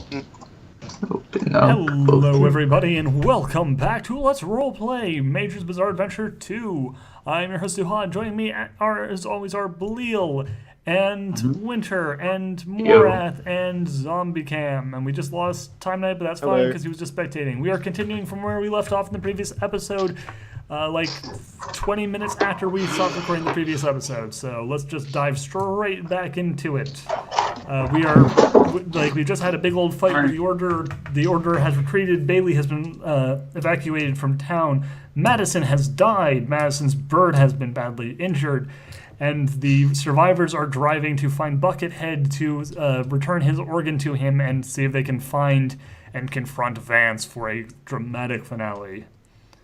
Open up. Hello, everybody, and welcome back to Let's Roleplay Major's Bizarre Adventure 2. I'm your host, Duhad. Joining me, as always, are Bleal, and Winter, and Yo. Morath, and Zombie Cam. And we just lost Time Knight, but that's fine Hello. because he was just spectating. We are continuing from where we left off in the previous episode, like 20 minutes after we stopped recording the previous episode. So let's just dive straight back into it. We just had a big old fight with the Order. The Order has retreated. Bailey has been evacuated from town. Madison has died. Madison's bird has been badly injured. And the survivors are driving to find Buckethead to return his organ to him and see if they can find and confront Vance for a dramatic finale.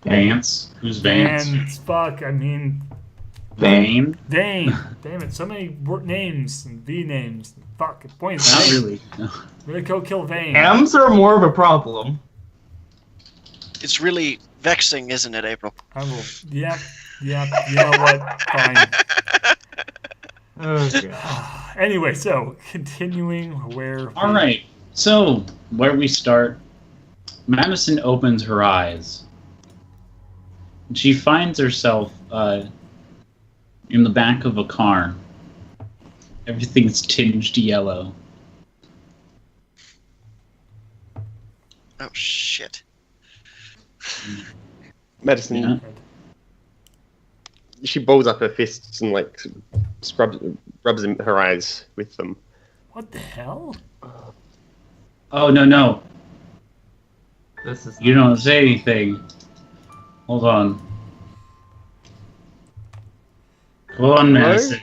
Vance? Who's Vance? Vance, fuck, I mean... Vane? Dane. Damn it, so many names and V names. Fuck, points. Not really. Really go kill Vane. M's are more of a problem. It's really vexing, isn't it, April? I will. Yep. You know what? Fine. Oh, God. Anyway, so continuing where. Alright, so where we start, Madison opens her eyes. She finds herself in the back of a car. Everything's tinged yellow. Oh, shit. Madison, Yeah. she balls up her fists and rubs her eyes with them. What the hell? Oh, no. This is You don't say anything. Hold on. Come on, Madison.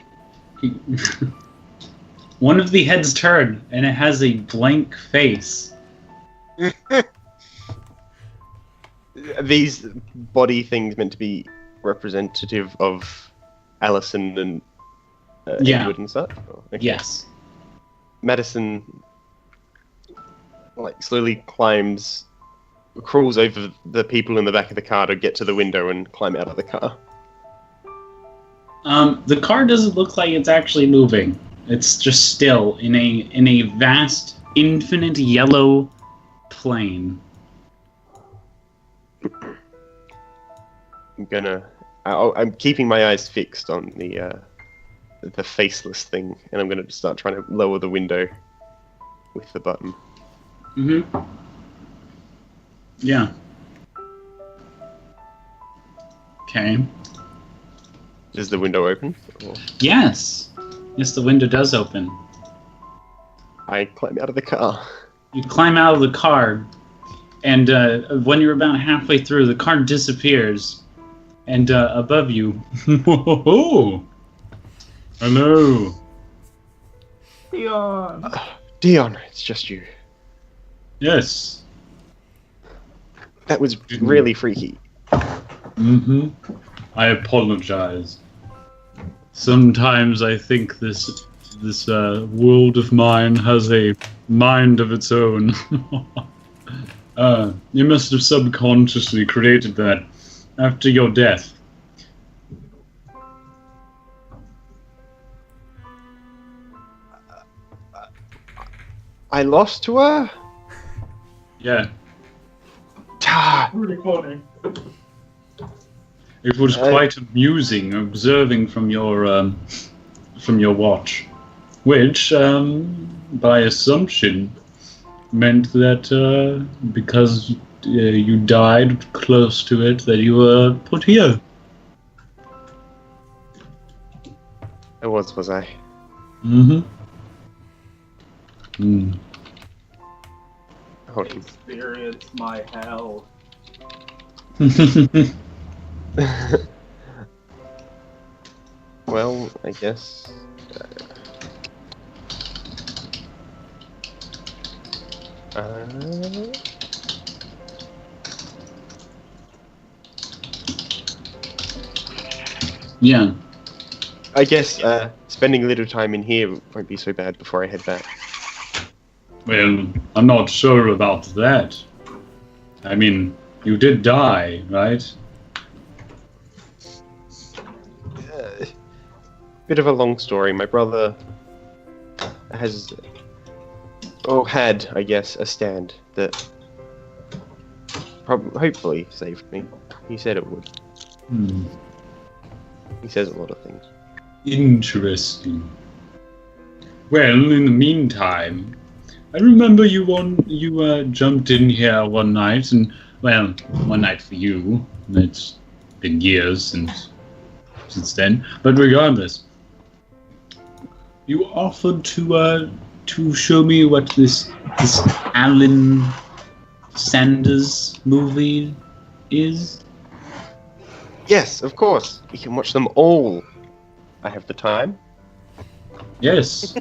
One of the heads turn, and it has a blank face. Are these body things meant to be representative of Allison and Yeah. Edward and such? Oh, okay. Yes. Madison slowly crawls over the people in the back of the car to get to the window and climb out of the car. The car doesn't look like it's actually moving. It's just still in a vast, infinite yellow plain. I'm keeping my eyes fixed on the faceless thing, and I'm gonna start trying to lower the window with the button. Mm-hmm. Yeah. Okay. Does the window open? Or Yes. Yes, the window does open. I climb out of the car. You climb out of the car, and when you're about halfway through, the car disappears. And above you... Whoa! Hello! Dion. Dion, it's just you. Yes. That was really freaky. Mm-hmm. I apologize. Sometimes I think this world of mine has a mind of its own. You must have subconsciously created that after your death. I lost to her? Yeah. Ah, Recording. It was quite amusing observing from your watch, which, by assumption, meant that because you died close to it, that you were put here. I was I? Mm-hmm. Mm. Hold on. Experience my hell. Well, I guess. Yeah. I guess spending a little time in here won't be so bad before I head back. Well, I'm not sure about that. I mean, you did die, right? Bit of a long story. My brother has or had, I guess, a stand that hopefully saved me. He said it would. Hmm. He says a lot of things. Interesting. Well, in the meantime, I remember you jumped in here one night, and well, one night for you. It's been years since then. But regardless, you offered to show me what this Alan Sanders movie is. Yes, of course. We can watch them all. I have the time. Yes.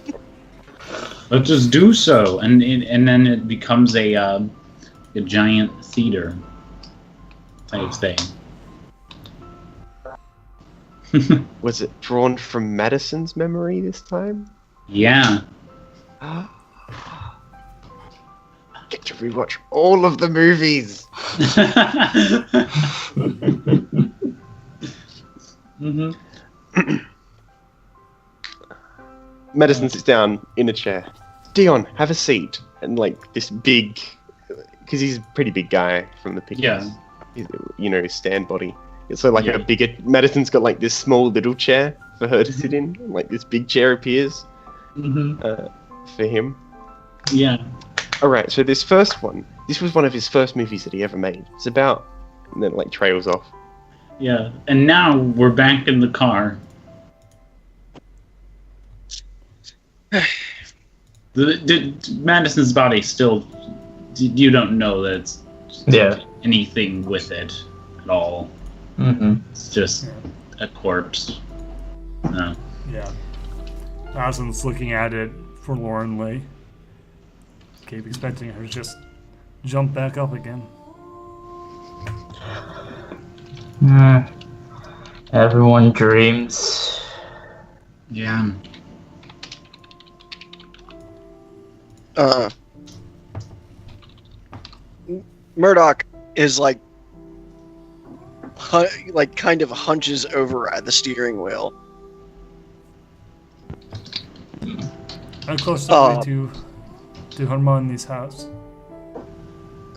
Let's just do so, and then it becomes a giant theater type thing. Was it drawn from Madison's memory this time? Yeah. I get to rewatch all of the movies. Mm-hmm. Madison sits down in a chair. Dion, have a seat. And like this big, because he's a pretty big guy from the pictures. Yeah. His stand body. It's so like Yeah. a bigger. Madison's got like this small little chair for her to sit in. Like this big chair appears Mm-hmm. for him. Yeah. All right. So this first one, this was one of his first movies that he ever made. It's about, and then like trails off. Yeah. And now we're back in the car. Madison's body still. You don't know that it's anything with it at all. Mm-hmm. It's just a corpse. No. Yeah. Madison's looking at it forlornly. Keep expecting her to just jump back up again. Everyone dreams. Yeah. Murdoch is like kind of hunches over at the steering wheel. How close are we to Hermione's house?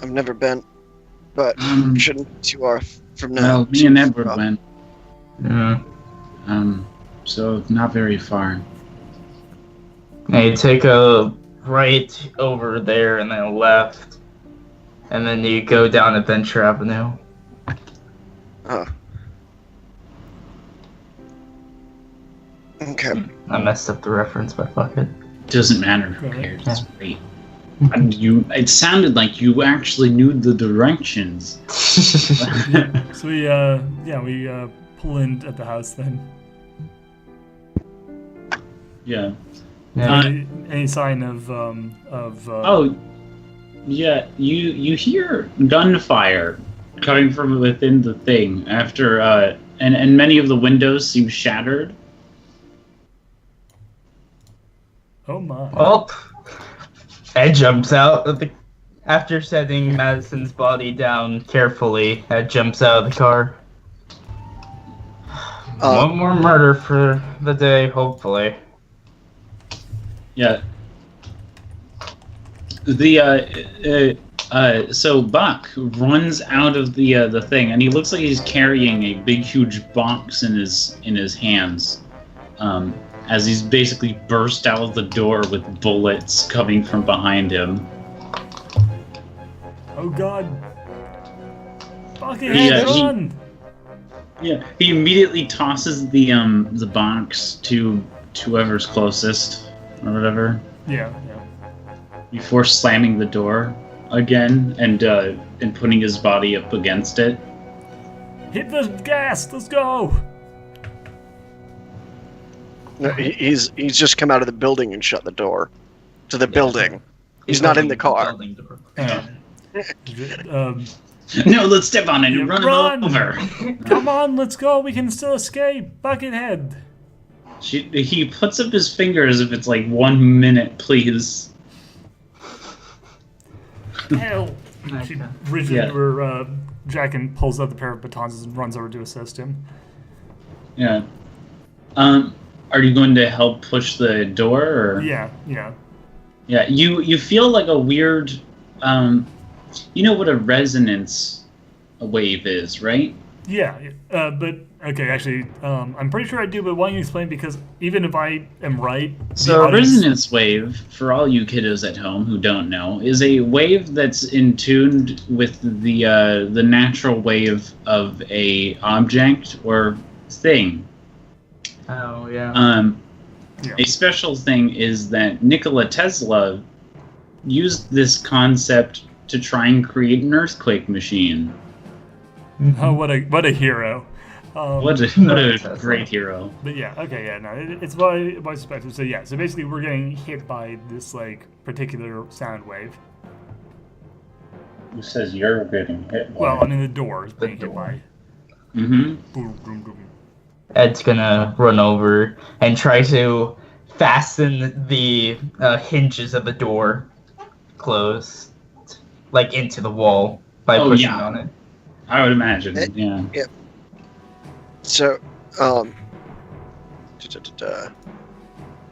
I've never been, but shouldn't be too far from now. Well, me and Edward went. Yeah. So not very far. Now you take a right over there and then a left, and then you go down Adventure Avenue. Oh. Okay. I messed up the reference, but fuck it. Doesn't matter. Who cares? It's great. And it sounded like you actually knew the directions. So we pull in at the house then. Yeah. Any sign of Oh, yeah. You hear gunfire coming from within the thing after and many of the windows seem shattered. Oh my. Well, Ed jumps out after setting Madison's body down carefully. Ed jumps out of the car. One more murder for the day, hopefully. Yeah. So Buck runs out of the thing, and he looks like he's carrying a big, huge box in his hands, as he's basically burst out of the door with bullets coming from behind him. Oh god. Fucking run! He immediately tosses the box to whoever's closest or whatever. Yeah. Before slamming the door again and putting his body up against it. Hit the gas! Let's go! No, he's just come out of the building and shut the door to the building. He's not in the car. No, let's step on it and run it over. Come on, let's go. We can still escape. Buckethead. He puts up his finger as if it's like 1 minute, please. Hell. She reaches into her jacket and pulls out the pair of batons and runs over to assist him. Yeah. Are you going to help push the door, or? Yeah. Yeah, you feel like a weird, you know what a resonance wave is, right? Yeah, but okay, actually, I'm pretty sure I do. But why don't you explain? Because even if I am right, So a resonance wave, for all you kiddos at home who don't know, is a wave that's in tune with the natural wave of a object or thing. Oh yeah. A special thing is that Nikola Tesla used this concept to try and create an earthquake machine. Oh, what a hero! What a great hero! But yeah, okay, yeah, no, it's my perspective. So yeah, so basically we're getting hit by this like particular sound wave. Who says you're getting hit? Well, I mean the door is being hit by. Mm-hmm. Boom, boom, boom. Ed's gonna run over and try to fasten the hinges of the door closed, like into the wall by pushing on it. I would imagine, yeah. Yeah. So, no,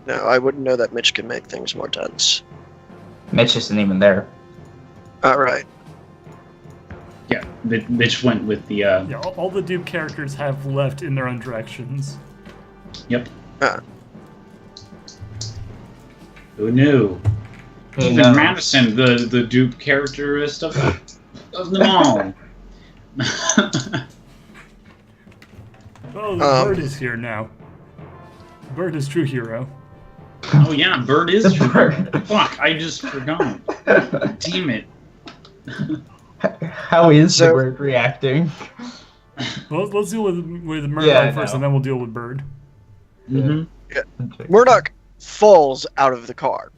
I wouldn't know that Mitch can make things more tense. Mitch isn't even there. Right. Yeah, Mitch went with the... Yeah, all the Duke characters have left in their own directions. Yep. Who knew? Even Madison, the Duke characterist of them all. Oh, the bird is here now. Bird is true hero. Oh yeah, Bird is true. Fuck, I just forgot. Damn it. How is the bird reacting? Well, let's deal with Murdoch first, and then we'll deal with Bird. Mm-hmm. Yeah. Murdoch falls out of the car.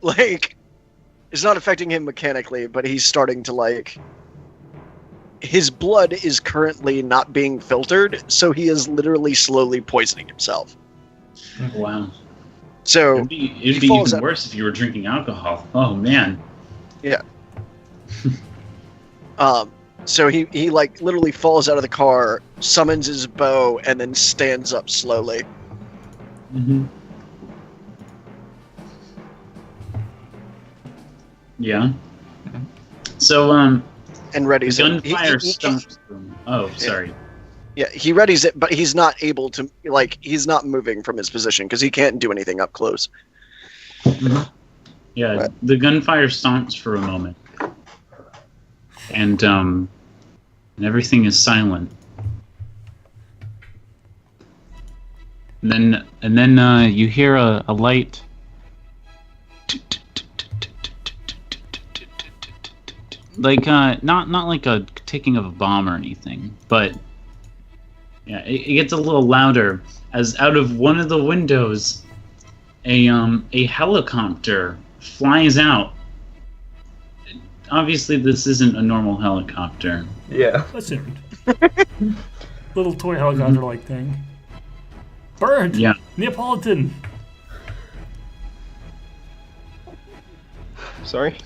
Like, it's not affecting him mechanically, but he's starting to, like... His blood is currently not being filtered, so he is literally slowly poisoning himself. Wow. So it'd be even worse if you were drinking alcohol. Oh man. Yeah. So he like literally falls out of the car, summons his bow, and then stands up slowly. Mm-hmm. Yeah. So and readies gunfire stops them. Oh, sorry. Yeah, he readies it, but he's not able to, like, he's not moving from his position because he can't do anything up close. Mm-hmm. Yeah, the gunfire stomps for a moment, and everything is silent. And then you hear a light. Like not like a ticking of a bomb or anything, but yeah, it gets a little louder as out of one of the windows, a helicopter flies out. Obviously, this isn't a normal helicopter. Yeah. Assumed. Little toy helicopter-like thing. Bird. Yeah. Neapolitan. Sorry?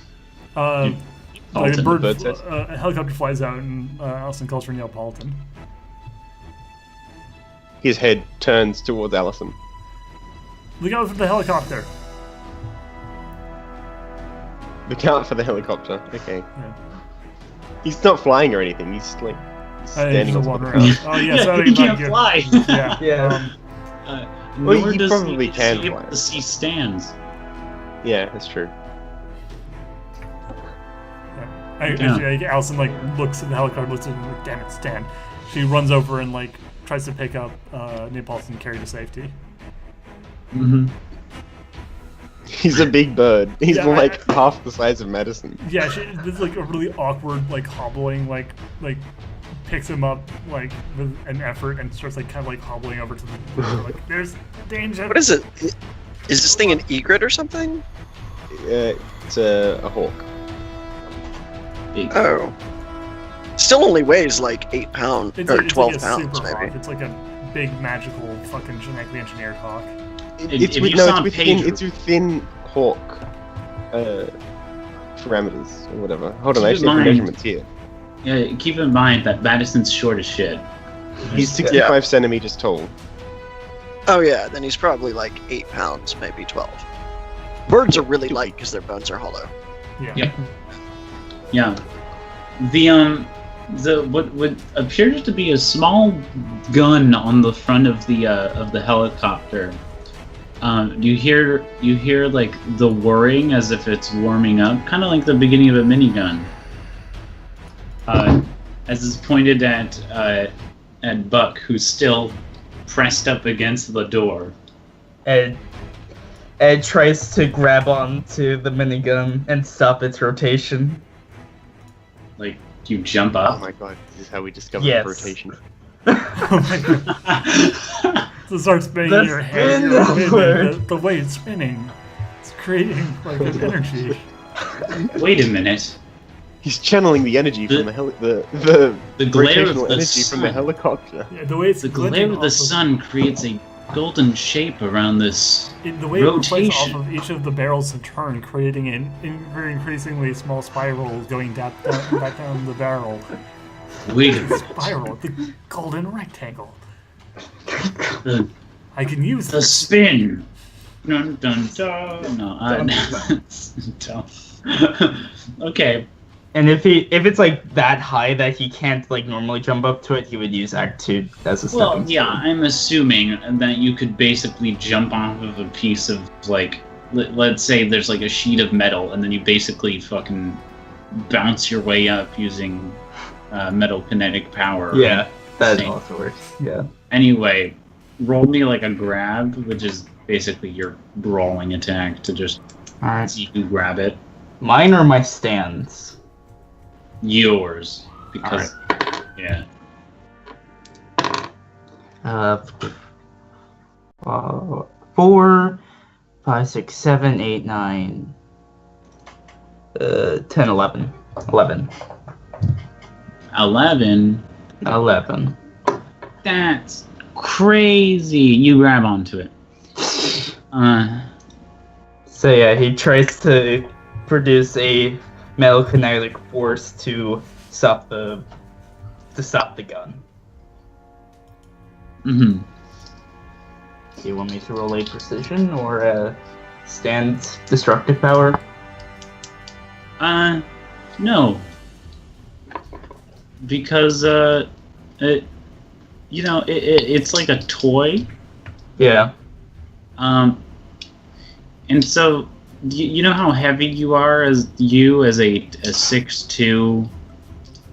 Like a bird, a helicopter flies out and Allison calls for Neapolitan. His head turns towards Allison. Look out for the helicopter. Look out for the helicopter. Okay. Yeah. He's not flying or anything. He's like standing on top of the car. Oh yeah, so he can't fly. Yeah. Yeah. Well, Nor he does probably can be able fly. to see stands. Yeah, that's true. Actually, Allison like looks at the helicopter, looks at him, like, damn it, Stan. She runs over and like tries to pick up Neapolitan and carry to safety. Mm-hmm. He's a big bird. He's Yeah, like half the size of Madison. Yeah, this is like a really awkward like hobbling, like picks him up like with an effort and starts like kind of like hobbling over to the like there's danger. What is it? Is this thing an egret or something? It's a hawk. Big. Oh. Still only weighs like 8 pounds, or 12 like a pounds, super maybe. hawk. It's like a big magical fucking genetically engineered hawk. It's within hawk parameters or whatever. Hold on, I actually have the measurements here. Yeah, keep in mind that Madison's short as shit. He's 65 centimeters tall. Oh yeah, then he's probably like 8 pounds, maybe 12. birds are really light because their bones are hollow. Yeah. Yep. Yeah. The what appears to be a small gun on the front of the helicopter. You hear like the whirring as if it's warming up, kind of like the beginning of a minigun. As is pointed at Buck, who's still pressed up against the door. Ed tries to grab onto the minigun and stop its rotation. Like, you jump Oh up. my god, this is how we discovered Yes. rotation. Oh my god. So start spinning The in your head. spin You're over. the way it's spinning. It's creating like an energy. Wait a minute. He's channeling the energy from the The glare of rotational the energy from the sun. helicopter. Yeah, the way it's The glare glinting of the off sun creates a golden shape around this. The way it reflects rotation. off of each of the barrels in turn, creating an very increasingly small spiral going back down the barrel. Wait a The minute. spiral, the golden rectangle. The, I can use the this. spin. Dun dun dun. No, okay. And if it's like that high that he can't like normally jump up to it, he would use Act 2 as a stepping Well, stone. yeah, I'm assuming that you could basically jump off of a piece of, like, let's say there's like a sheet of metal, and then you basically fucking bounce your way up using metal kinetic power. Yeah, that Same. also works. Yeah. Anyway, roll me like a grab, which is basically your brawling attack to just Alright. see who grab it. Mine or my stands? Yours. Because, yeah. 4, 5, 6, 7, 8, 9, 10, 11. 11. 11. 11. That's crazy. You grab onto it. So yeah, he tries to produce a metal kinetic force to stop the gun. Mm-hmm. Do you want me to roll a precision or a stand destructive power? No. Because, it's like a toy. Yeah. And so, you know how heavy you are as a 6'2"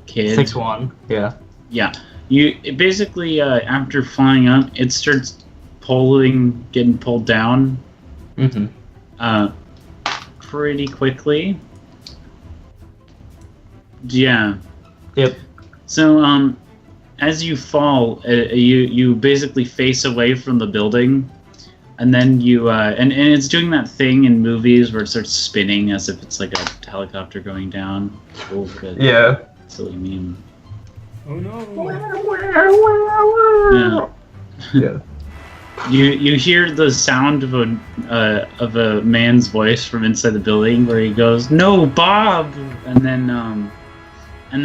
kid? 6'1". Yeah. Yeah. It basically, after flying up, it starts getting pulled down, Mm-hmm. pretty quickly. Yeah. Yep. So, as you fall, you basically face away from the building, and then you, and it's doing that thing in movies where it starts spinning as if it's like a helicopter going down. Oh, good. Yeah. Silly meme. Oh no. Yeah. Yeah. You hear the sound of a man's voice from inside the building where he goes, "No, Bob!" and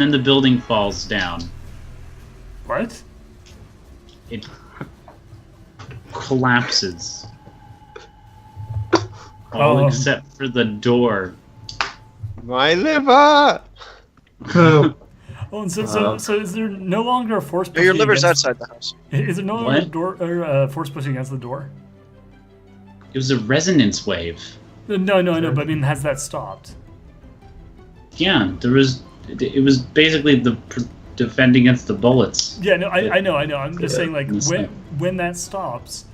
then the building falls down. What? It collapses. All Oh. except for the door. My liver! Oh, Oh, and so is there no longer a force No, pushing your liver's against... outside the house. Is there no longer What? door or force pushing against the door? It was a resonance wave. No, but I mean, has that stopped? Yeah, there was. It was basically defend against the bullets. Yeah, no, I know. I'm just saying, like, Understand. when that stops,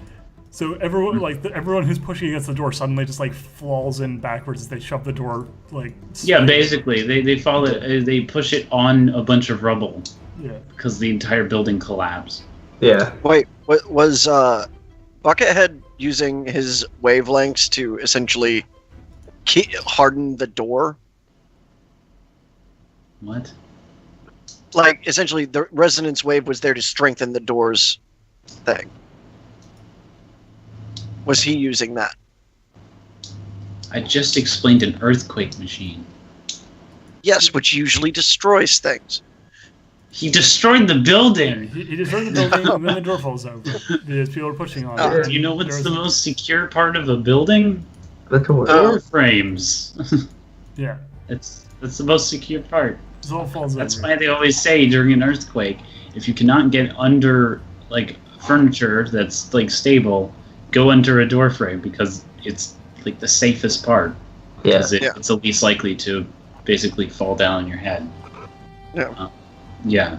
so everyone, like, everyone who's pushing against the door suddenly just like falls in backwards as they shove the door, like. Yeah, straight. basically, they follow it. They push it on a bunch of rubble Yeah. because the entire building collapsed. yeah. Wait, was Buckethead using his wavelengths to essentially harden the door? What? Like, essentially, the resonance wave was there to strengthen the door's thing. Was he using that? I just explained an earthquake machine. Yes, which usually destroys things. He destroyed the building. He destroyed the building and then the door falls out because people are pushing on it. Do you know what's the most secure part of a building? The door. Door frames. Yeah. That's the most secure part. This all falls That's over. why they always say during an earthquake, if you cannot get under like furniture that's like stable, go under a door frame because it's like the safest part. Yeah. Because it's the least likely to basically fall down on your head. Yeah. Yeah.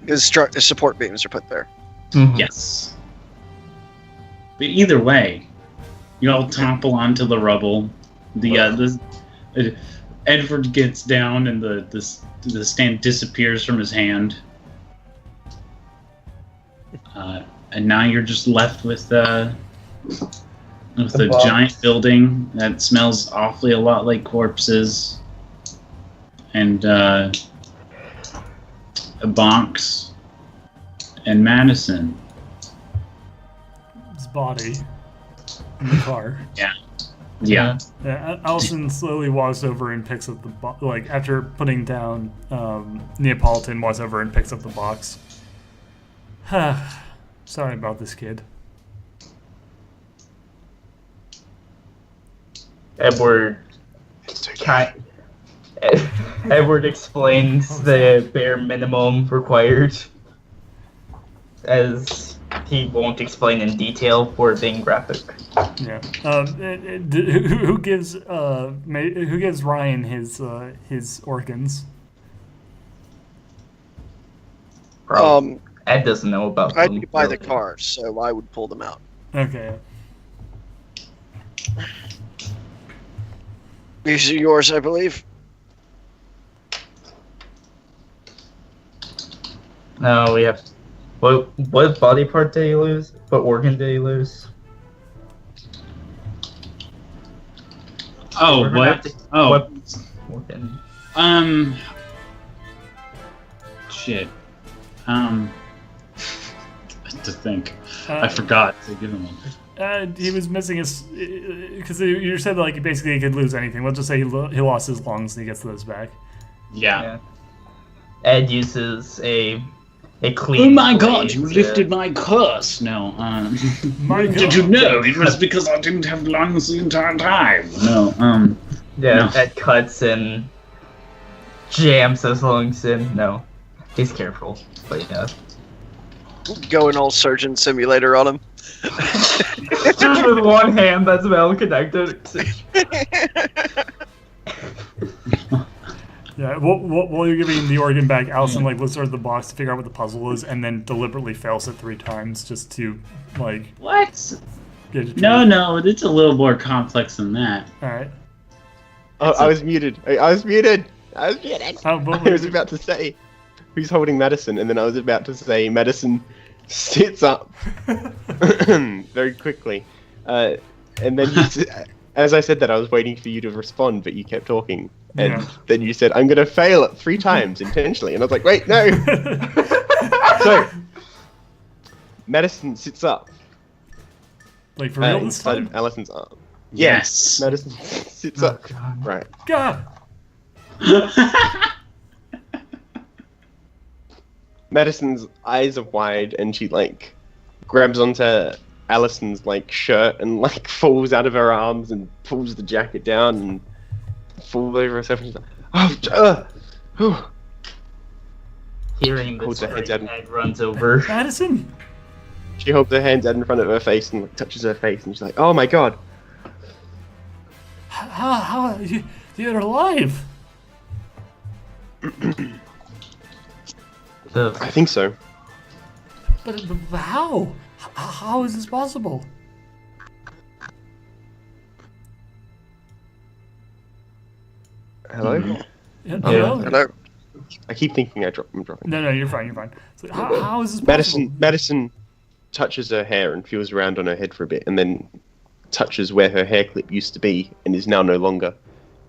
His support beams are put there. Mhm. Yes. But either way, you all topple onto the rubble. Edward gets down and the stand disappears from his hand. And now you're just left with a box. giant building that smells awfully a lot like corpses. And a box. And Madison. His body in the car. Yeah. Yeah, Allison slowly walks over and picks up the after putting down Neapolitan, walks over and picks up the box. Sorry about this, kid. Edward explains the bare minimum required, as he won't explain in detail for it being graphic. Yeah. Who gives Ryan his organs? Probably. Ed doesn't know about I them. need to buy the cars, so I would pull them out. Okay. These are yours, I believe. No, we have. What body part did you lose? What organ did you lose? Oh, We're gonna what? have to- Oh, what organ? Shit. To think. I forgot to give him one. He was missing his because you said like basically he could lose anything. Let's just say he lost his lungs and he gets those back. Yeah. Ed uses a Oh clean. my god, blade you to- lifted my curse! No, My did you know it was because I didn't have lungs the entire time? No, Yeah, No. Ed cuts and jams his lungs in. No, he's careful, but yeah. Going all surgeon simulator on him. Just with one hand that's well connected. Yeah. While you're giving the organ back, Allison looks over the box to figure out what the puzzle is, and then deliberately fails it 3 times just to what? get it. No, it's a little more complex than that. All right. Oh, I was muted. I was muted. Oh, I was about to say who's holding Madison, and then I was about to say Madison sits up very quickly, and then as I said that, I was waiting for you to respond, but you kept talking, and then you said, "I'm going to fail it 3 times intentionally," and I was like, "Wait, no." So Madison sits up, Like for real this inside time? of Allison's arm. Yes. Madison sits up. God. Right. God. Madison's eyes are wide, and she grabs onto Allison's shirt and falls out of her arms and pulls the jacket down and falls over herself. And she's like, "Oh, Hearing Holds this, her head down. Ed runs over. Madison. She holds her hands out in front of her face and touches her face, and she's like, "Oh my god!" How you're alive? I think so. But how? How is this possible? Hello. Yeah. Hello. I keep thinking I'm dropping. No, you're fine. You're fine. So how is this possible? Madison touches her hair and feels around on her head for a bit, and then touches where her hair clip used to be and is now no longer.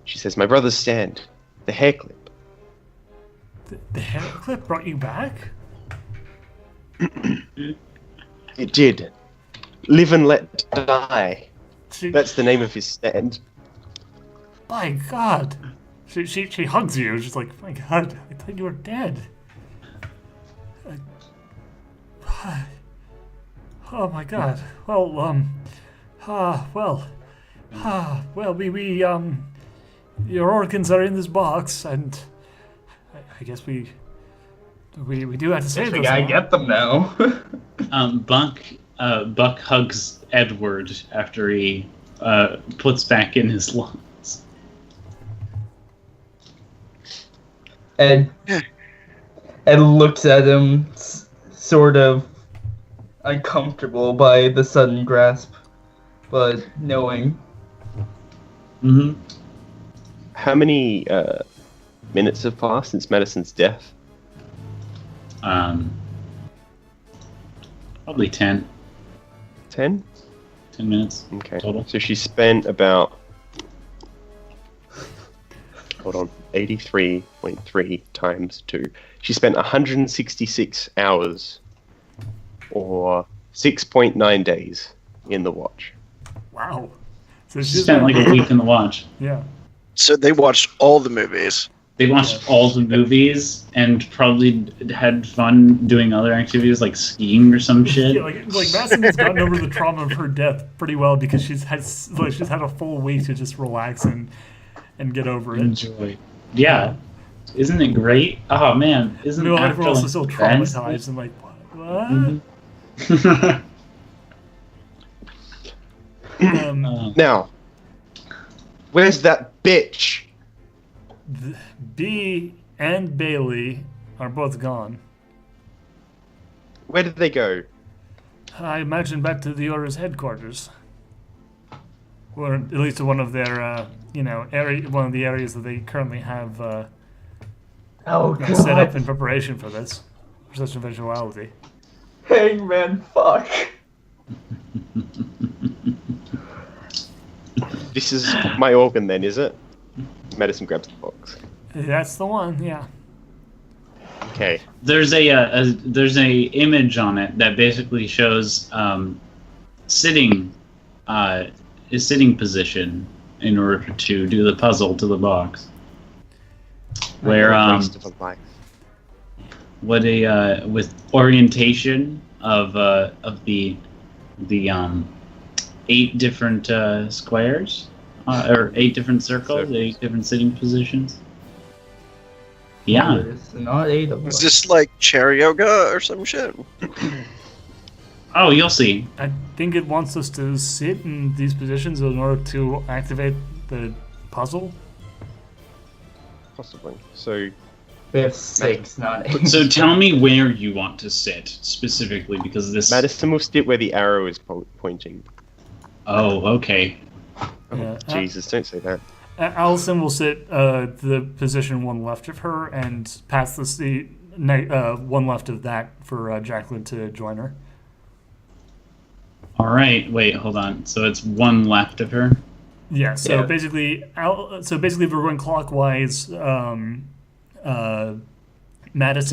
She says, "My brother's stand, the hair clip." The hair clip brought you back? It did. Live and let die. She, That's the name of his stand. my God. She hugs you. She's like, my God, I thought you were dead. Oh my God. Well, Well, your organs are in this box, and I guess we do have to save We this gotta one. get them now. Buck hugs Edward after he puts back in his lungs. Ed looks at him, sort of uncomfortable by the sudden grasp, but knowing. Mm-hmm. How many minutes have passed since Madison's death? Probably 10. 10? 10 minutes Okay. total. So she spent about... Hold on. 83.3 times 2. She spent 166 hours, or 6.9 days, in the watch. Wow. So She spent like a week in the watch. Yeah. So they watched all the movies. They watched all the movies and probably had fun doing other activities like skiing or some shit. Yeah, like Madison has gotten over the trauma of her death pretty well because she's had a full week to just relax and get over it. Enjoy. Yeah. Isn't it great? Oh man, isn't Meanwhile, after, we're also like, still friends- traumatized and like, what? Mhm. Now, where's that bitch? B and Bailey are both gone. Where did they go? I imagine back to the Order's headquarters, or at least to one of their, one of the areas that they currently have set up in preparation for this, for such an eventuality. Hangman, fuck. This is my organ then, is it? Madison grabs the box. That's the one, yeah. Okay. There's a image on it that basically shows sitting position in order to do the puzzle to the box. Where Waste of a life. with orientation of the 8 different squares or 8 different circles, 8 different sitting positions. Yeah. It's not 8 of Is us. this like chair yoga or some shit? Oh, you'll see. I think it wants us to sit in these positions in order to activate the puzzle. Possibly. So, We have 6, not 8. So tell me where you want to sit specifically, because this. Madison will sit where the arrow is pointing. Oh, okay. Oh, Yeah. Jesus, don't say that. Allison will sit the position one left of her and pass the seat one left of that for Jacqueline to join her. All right. Wait, hold on. So it's one left of her. Yeah. So Yeah. basically, if we're going clockwise, Madison,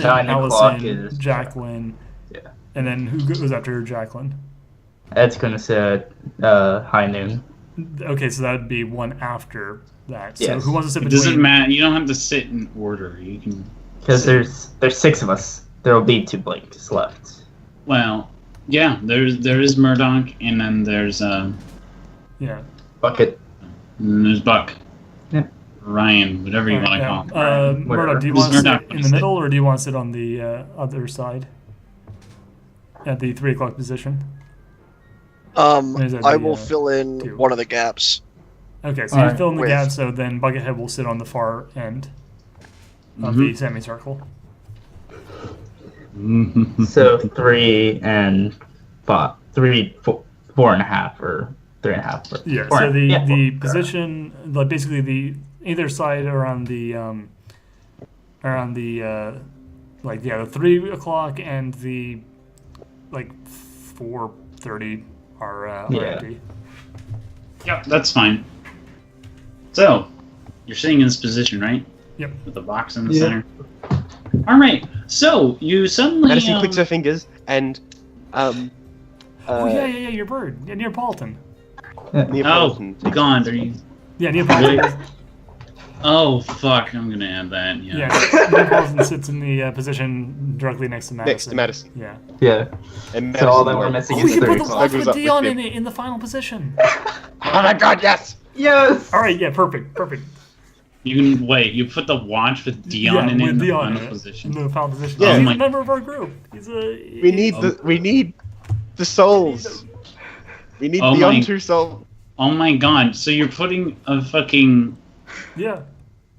9 o'clock Allison, is Jacqueline, Yeah. and then who goes after Jacqueline? Ed's gonna sit at high noon. Okay, so that would be one after that. So Yes. who wants to sit It between? doesn't matter. You don't have to sit in order. You can. Because there's 6 of us. There will be 2 blanks left. Well, yeah. There is Murdoch, and then there's Yeah. Bucket. Buck. Yeah. Ryan, whatever you want to call him. Murdoch, Whatever. do you Who's want to Murdoch sit gonna in the sit? middle, or do you want to sit on the other side? At the 3 o'clock position? Is that I the, will fill in 2? one of the gaps. Okay, so Alright. you fill in the With- gap, so then Buckethead will sit on the far end of the semicircle. So 3 and 5. 3, 4.5, or 3.5. Or Yeah, 4 so the, yeah, the 4. position, like basically the either side around the the 3 o'clock and the like 4:30 are Yeah. empty. Yep, that's fine. So, you're sitting in this position, right? Yep. With the box in the Yeah. center. All right. So you suddenly. Madison clicks her fingers and Oh yeah, your bird, yeah, Neapolitan. Neapolitan Oh, takes gone. it. Are you? Yeah, Neapolitan. Oh fuck! I'm gonna add that. Yeah. Yeah, Nick Paulson sits in the position directly next to Madison. Next to Madison. Yeah. Yeah. And So all that Madison, we're like, missing Oh, we is can put three. the watch Snuggles with up Dion with in him. it in the final position. Oh my god, yes! Yes. All right, yeah, perfect. You can wait. You put the watch with Dion in it in the Dion final in it, position. in the final position. Yeah. He's Oh a member of our group. We need the souls. We need Oh Dion my- to soul. Oh my god! So you're putting a fucking. Yeah.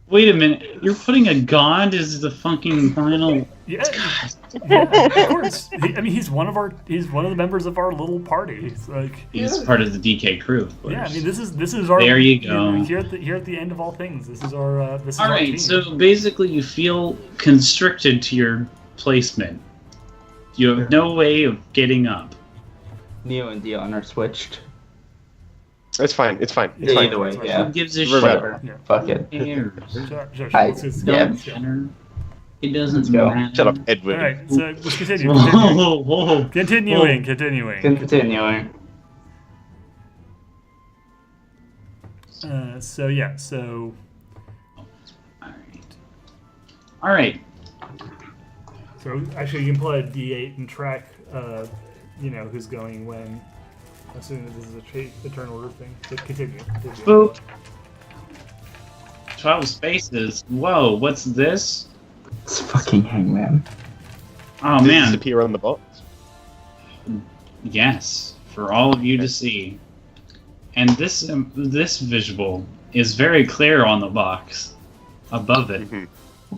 Wait a minute. You're putting a god as the fucking final. Yeah, of course. He's one of the members of our little party. It's like, He's part of the DK crew. Of course. yeah, I mean, this is our. There you go. Here at the end of all things, this is our. All our right. team. So basically, you feel constricted to your placement. You have no way of getting up. Neo and Dion are switched. It's fine. It's fine. It's Yeah, fine. either way, Fine. yeah. Who gives a Whatever. Yeah. Fuck it. shit? Who Sure, I- let's just yeah. let's go. cares? It doesn't Let's go. matter. Shut up, All Edward. right, so let's continue. Whoa, whoa. Continuing. Continuing. So yeah, so All right. so actually you can play a D8 and track, who's going when. Assuming this is a turn order thing. So continue. Boop. 12 spaces. Whoa, what's this? It's fucking Hangman. Oh Does it man. appear on the box? Yes, for all of you to see. And this visual is very clear on the box above it. Mhm.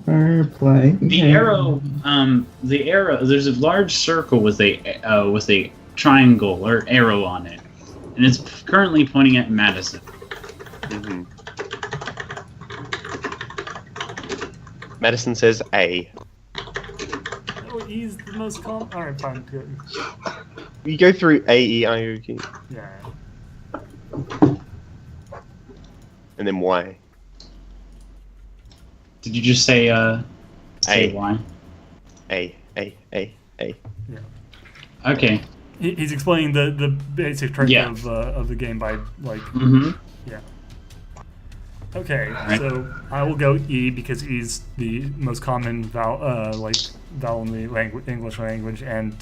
We're playing. The arrow, there's a large circle with a triangle or arrow on it, and it's currently pointing at Madison. Mhm. Madison says A. Oh, E's the most common. All right, fine. Good. You go through A, E, I, O, G, Yeah. and then Y. Did you just say say A. why? A. Okay. He's explaining the basic trick Yeah. of the game by like. Mm-hmm. Okay, Right. so I will go E because E's the most common vowel in the English language, and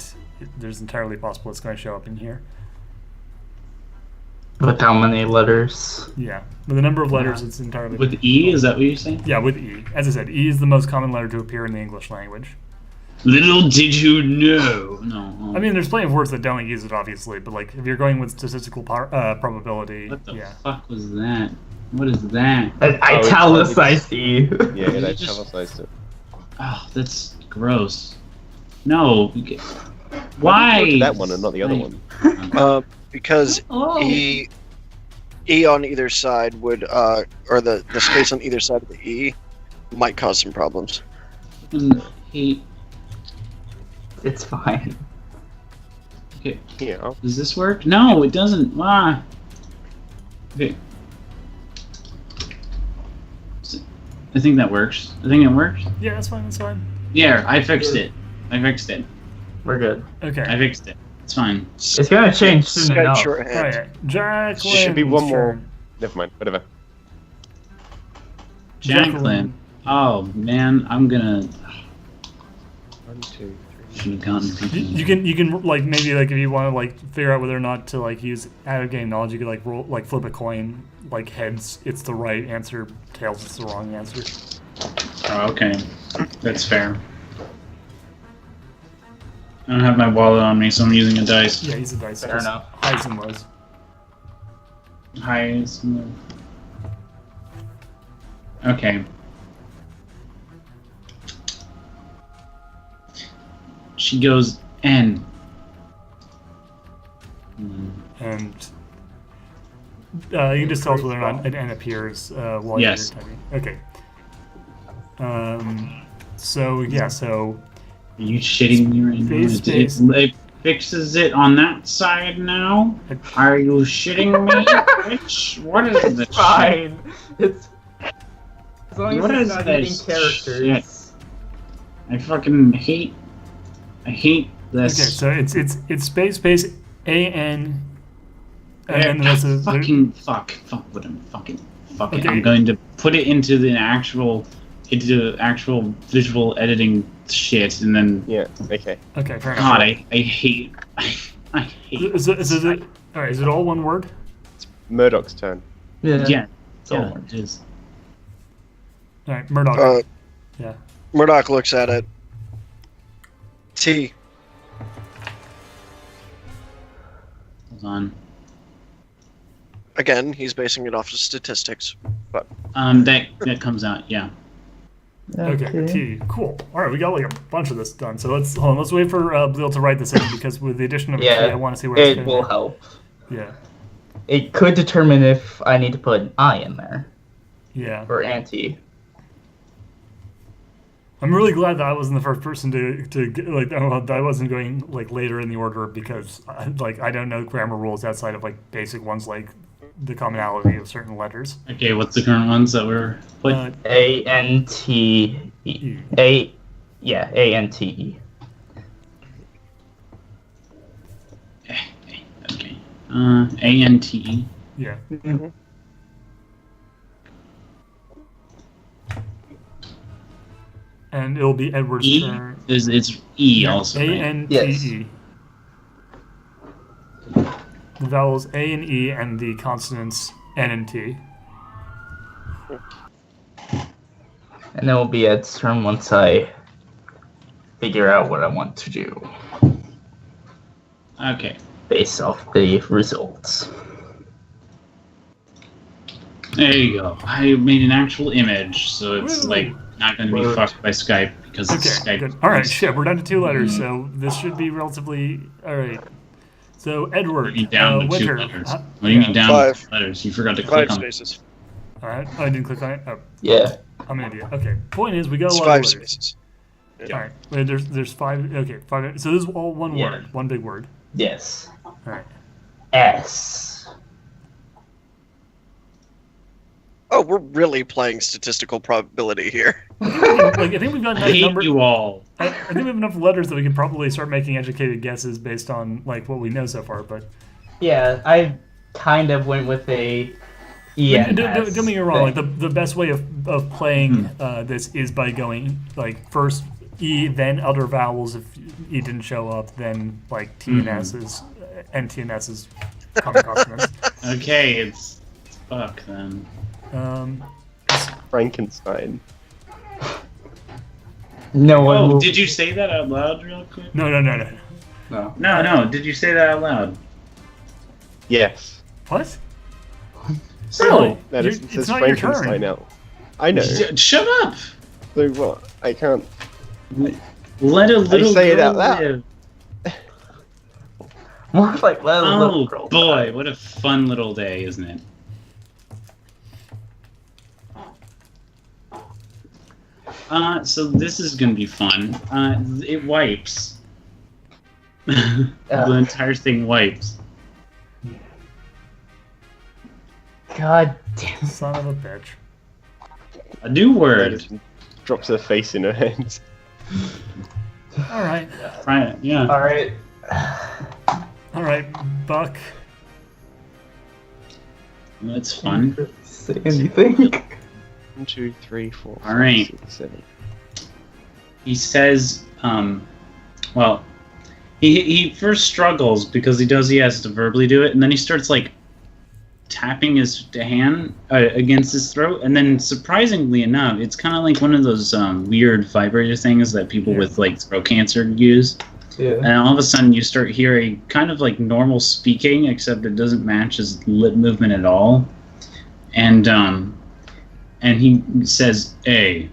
there's entirely possible it's going to show up in here. With how many letters? Yeah, with the number of letters, it's entirely With E, is that what you're saying? Yeah, with E. As I said, E is the most common letter to appear in the English language. Little did you know. No. I mean, there's plenty of words that don't use it, obviously, but like if you're going with statistical probability, What the yeah. fuck was that? What is that? I it's- italicized E. Yeah, You they just- italicized it. Oh, that's gross. No. Why? That one and not the other one. Because Oh. E on either side would, or the space on either side of the E might cause some problems. Hate. It's fine. Okay. Yeah. Does this work? No, it doesn't. Ah. Okay. I think that works. Yeah, that's fine. That's fine. Yeah, I fixed it. We're good. Okay. I fixed it. It's fine. It's gonna change soon Skype enough. shorthand. Alright, Jacqueline. Should be one more. Never mind. Whatever. Jacqueline. Oh man, I'm gonna. 1, 2, 3. Should have gotten confused. You can like maybe like if you want to like figure out whether or not to like use out of game knowledge, you could like roll like flip a coin. Like heads, it's the right answer. Tails, it's the wrong answer. Oh, okay. That's fair. I don't have my wallet on me, so I'm using a dice. Yeah, use a dice. Fair enough. Highs and lows. Highs. Okay. She goes N. And you can just tell us whether or not an N appears while Yes. you're typing. Okay. So yeah, so Are you shitting me right now? Space. It fixes it on that side now? Are you shitting me? Bitch? What is It's this shit? fine. It's as long as What it's is not this eating characters. I fucking hate. I hate this. okay, so it's space AN, and then the rest of fucking fuck what I'm fucking Fuck it. Okay. I'm going to put it into actual visual editing shit, and then. Yeah. Okay. Okay, fair enough. God, I hate. I hate. Is it all right? Is it all one word? Murdoch's turn. Yeah. all Yeah, one. it is. All right, Murdoch. Yeah. Murdoch looks at it. T. Hold on. Again, he's basing it off of statistics. But That comes out. Yeah. Okay. T. Cool. All right, we got like a bunch of this done. So let's hold on. Let's wait for Bleal to write this in because with the addition of a T, I want to see where it's it going. will help. Yeah. It could determine if I need to put an I in there Yeah. or anti. I'm really glad that I wasn't the first person to get, like that I wasn't going like later in the order because I don't know grammar rules outside of like basic ones like the commonality of certain letters. Okay, what's the current ones that we're playing? A-N-T-E. A-N-T-E. Okay. A-N-T-E. Yeah. And it'll be Edward's E? turn. It's E also, right? A-N-T-E. The vowels A and E and the consonants N and T. And it will be Ed's turn once I figure out what I want to do Okay. based off the results. There you go. I made an actual image, so it's Woo. like not going to be Word. fucked by Skype because Okay, it's Skype. good. All right, shit, we're down to 2 letters, so this should be relatively all right. So Edward, What do you mean down to 2 Winter. letters? What do you mean down to 5. 2 letters? You forgot to click 5 on it. spaces. All right, I didn't click on it. Oh, Yeah. I'm an idiot. Okay, point is we got a It's lot 5 of letters. spaces. All right, wait, there's 5. Okay, 5. So this is all one Yeah. word, one big word. Yes. All right. S. Oh, we're really playing statistical probability here. Like I think we've got I enough hate number. you all. I think we have enough letters that we can probably start making educated guesses based on like what we know so far. But Yeah, I kind of went with a don't ENS get me wrong. thing. Like the best way of playing this is by going like first E, then other vowels if E didn't show up, then like T and S's, and T and S's common consonants. Okay, it's fuck then. Frankenstein. No one Oh, will. did you say that out loud real quick? No. No. No. Did you say that out loud? Yes. What? So, That is, You're- it it's says not your Frankenstein turn. now. I know. shut up! So what? I can't. Let a little say it girl out loud. live. More like let a little Oh girl boy, die. what a fun little day, isn't it? So this is gonna be fun. It wipes. The entire thing wipes. God damn. Son of a bitch. A new word. Madison drops her face in her hands. All right, Right, yeah. Alright. Buck. That's fun. Say anything. 1, 2, 3, 4. All right. 5, 6, 7. He says, well, he first struggles because he has to verbally do it, and then he starts like tapping his hand against his throat, and then surprisingly enough, it's kind of like one of those weird vibrator things that people with like throat cancer use. Yeah. And all of a sudden, you start hearing kind of like normal speaking, except it doesn't match his lip movement at all. And he says A.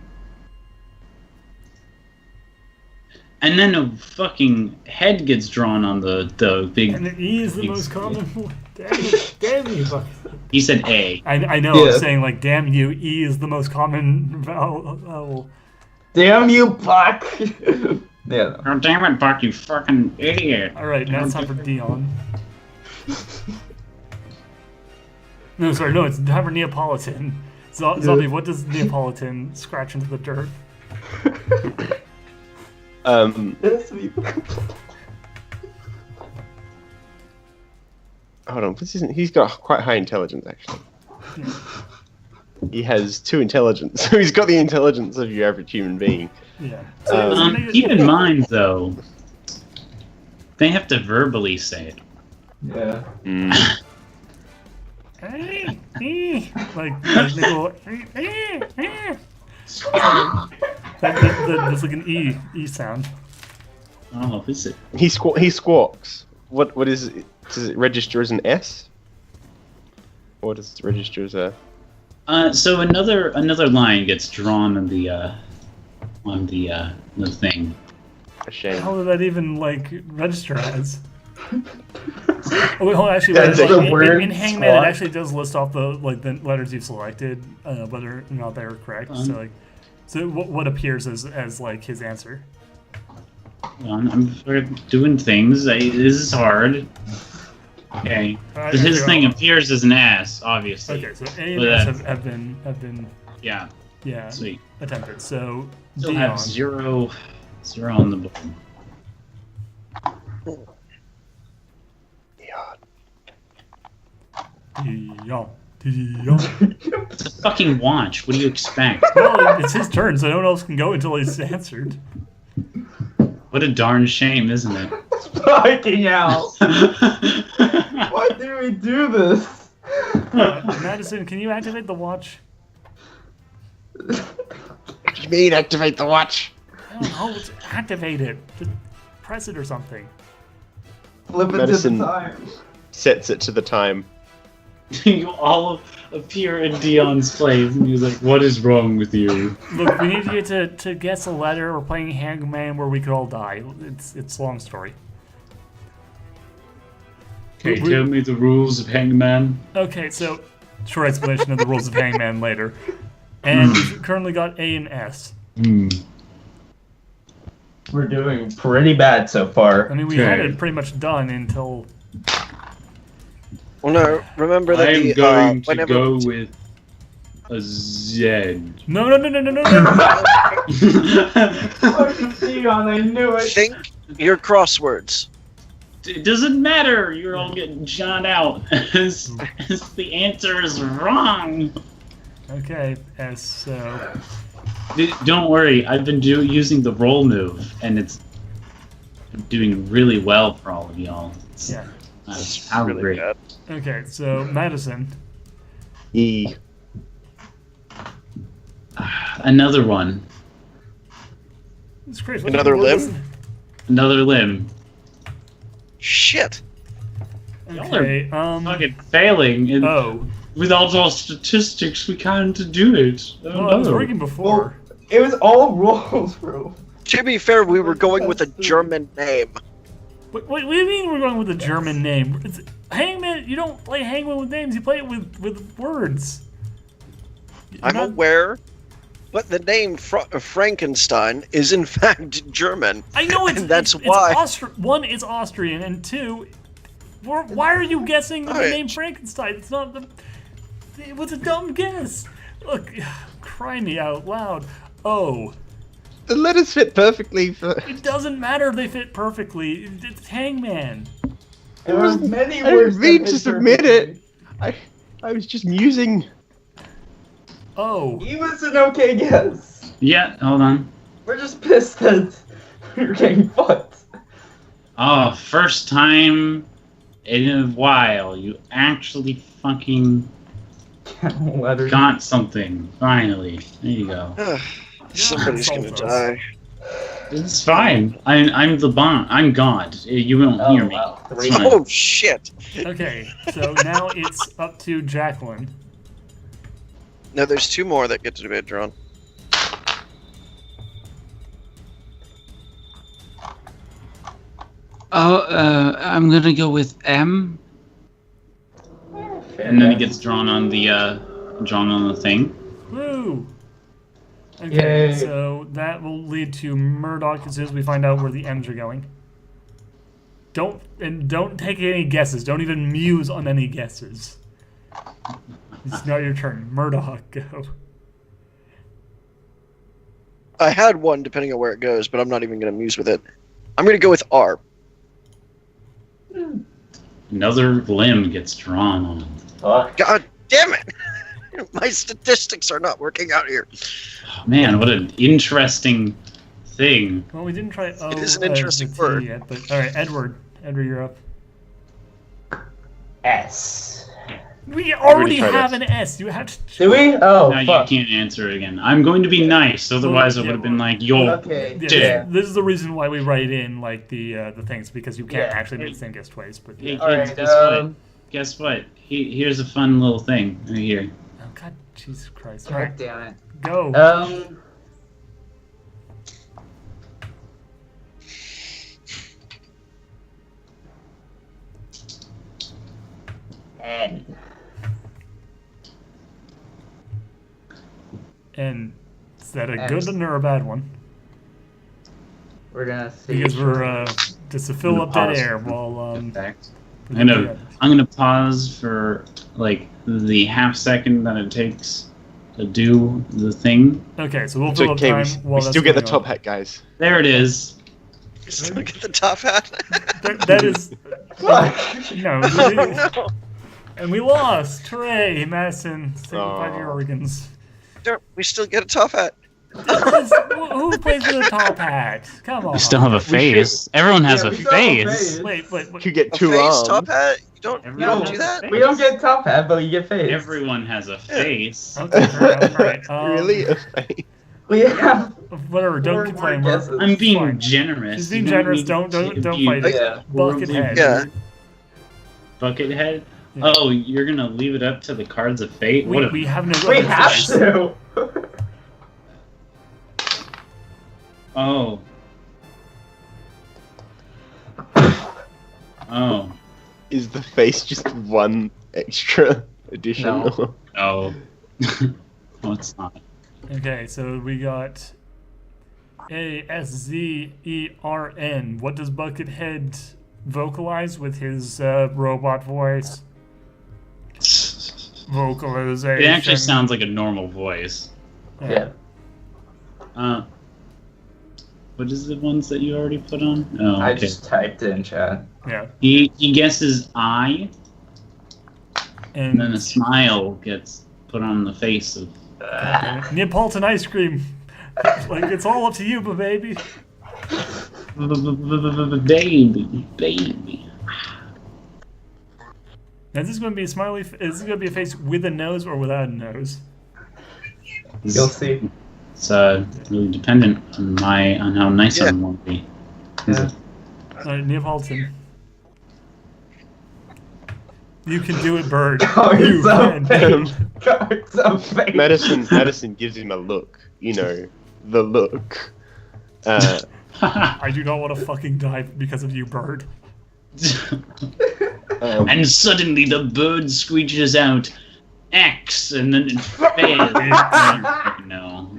And then a fucking head gets drawn on the big. And the E is the big most screen. common. Damn you, Buck. He said A. I know. Yeah. I'm saying like, damn you. E is the most common vowel. Damn you, Buck! Yeah. Oh, damn it, Buck, you fucking idiot. All right, now it's time for Dion. No, sorry, no, it's time for Neapolitan. Zombie, what does Neapolitan scratch into the dirt? Hold on, he's got quite high intelligence actually. He has 2 intelligence, so he's got the intelligence of your average human being. Yeah. Keep in mind, though, they have to verbally say it. Yeah. Like Nicole. There's like an E sound. Oh, is it? He squawks. What is it? Does it register as an S? Or does it register as a? So another line gets drawn on the thing. A shame. How did that even like register as? Oh, wait, hold on. Actually, That's wait, the word in Hangman, squawk. it actually does list off the letters you've selected, whether or not they're correct. So what appears as like his answer? I'm sort of doing things. This is hard. Okay. His thing appears as an S, obviously. Okay, so A and S have been Yeah. Sweet. attempted. So Still Dion. have zero on the board. Dion. It's a fucking watch. What do you expect? Well, it's his turn, so no one else can go until he's answered. What a darn shame, isn't it? Fucking hell. Why do we do this? Madison, can you activate the watch? What do you mean activate the watch? I don't know. Let's activate it. Just press it or something. Flip it Medicine. to the time. Sets it to the time. You all appear in Dion's place, and he's like, "What is wrong with you?" Look, we need you to guess a letter. We're playing Hangman where we could all die. It's a long story. Okay, tell me the rules of Hangman. Okay, so short explanation of the rules of Hangman later. And we've currently got A and S. We're doing pretty bad so far. I mean, we had it pretty much done until... Well, no, remember that I'm going to go with a Z. No. Fucking Dion, I knew it. Think your crosswords. It doesn't matter. You're all getting shot out as the answer is wrong. Okay, S, so... Don't worry. I've been using the roll move, and it's doing really well for all of y'all. Yeah. How Really great. bad. Okay, so Madison. E. Another one. It's crazy. Another limb? Another limb. Shit. Okay, Fucking failing. And Oh. without our statistics, we can't do it. Oh, Well, it was no. working before. It was all rolls, bro. To be fair, we were going with a German name. What do you mean we're going with a German name? It's Hangman. You don't play Hangman with names. You play it with words. I'm aware, but the name Frankenstein is in fact German. I know it's. And that's it's why. One, it's Austrian, and two, why are you guessing with the Alright. name Frankenstein? It's not the. It was a dumb guess. Look, cry me out loud. Oh. The letters fit perfectly for. It doesn't matter if they fit perfectly. It's Hangman. There were many I words. didn't mean that to fit submit perfectly. it. I was just musing. Oh. He was an okay guess. Yeah, hold on. We're just pissed that we're getting fucked. Oh, first time in a while, you actually fucking Letters. got something. Finally. There you go. Somebody's gonna insult us. die. It's fine. I'm the bomb. I'm God. You won't hear me. Wow. It's Three. fine. Oh shit! Okay, so now it's up to Jacqueline. No, there's 2 more that get to be drawn. Oh, I'm gonna go with M. And then it gets drawn on the thing. Woo! Okay, Yay. so that will lead to Murdoch as soon as we find out where the M's are going. Don't take any guesses. Don't even muse on any guesses. It's not your turn. Murdoch, go. I had one depending on where it goes, but I'm not even gonna muse with it. I'm gonna go with R. Another limb gets drawn on. Fuck. God damn it! My statistics are not working out here. Oh, man, what an interesting thing. Well, we didn't try. Oh, It is an interesting the T word. Yet, but all right, Edward. Edward, you're up. S. We already tried have S. an S. You have to. Do we? Oh, Now fuck. you can't answer it again. I'm going to be nice, otherwise Well, it yeah, would have been like, yo, Okay. Yeah, Dick. this is the reason why we write in like the things because you can't Yeah. actually make the same guess twice. But Hey, yeah. kids, Alright, guess what? Guess what? Here's a fun little thing right here. Oh God, Jesus Christ! All right, God damn it. go. N. And is that a And- good one or a bad one? We're gonna see. Because we're just to fill up that Pause. air while Effect. we I'm do gonna, that. I'm gonna pause for like the half second that it takes to do the thing. Okay, so we'll It's fill okay. up We, time we while that's still get the going top on. hat, guys. There it is. You still get the top hat. That is Fuck. no, Oh no! and we lost. Hooray, Madison! Say goodbye to your Aw. organs. We still get a top hat. Who plays with a top hat? Come on. We still have a face. Everyone has Yeah, a we still have a face. face. Wait. You get A two face arms. top hat? You don't Everyone do has that? a We don't face. get top hat, but you get face. Everyone has a face. Okay, fair enough. All right. Really? A face? We have. Whatever. Don't More complain. guesses. I'm being Fine. generous. She's being You generous. need Don't to be fight it. Yeah. Buckethead. Yeah. Buckethead? Yeah. Oh, you're gonna leave it up to the cards of fate? What a We have no. We other have choice. to. Oh. Oh. Is the face just one extra addition? No. No. No, it's not. Okay, so we got ASZERN. What does Buckethead vocalize with his robot voice? Vocalization. It actually sounds like a normal voice. Yeah. What is the ones that you already put on? Oh, I okay. just typed in chat. Yeah. He guesses I, and then a And smile gets put on the face of. Neapolitan ice cream. Like it's all up to you, but baby. Baby. Now, is this going to be a smiley? Is this going to be a face with a nose or without a nose? You'll see. It's really dependent on how nice I want to be. Yeah. Neapolitan. You can do it, bird. Oh, You you're so can. fake. God, so fake. Madison gives him a look. You know, the look. I do not want to fucking die because of you, bird. And suddenly the bird screeches out X, and then it fails. No.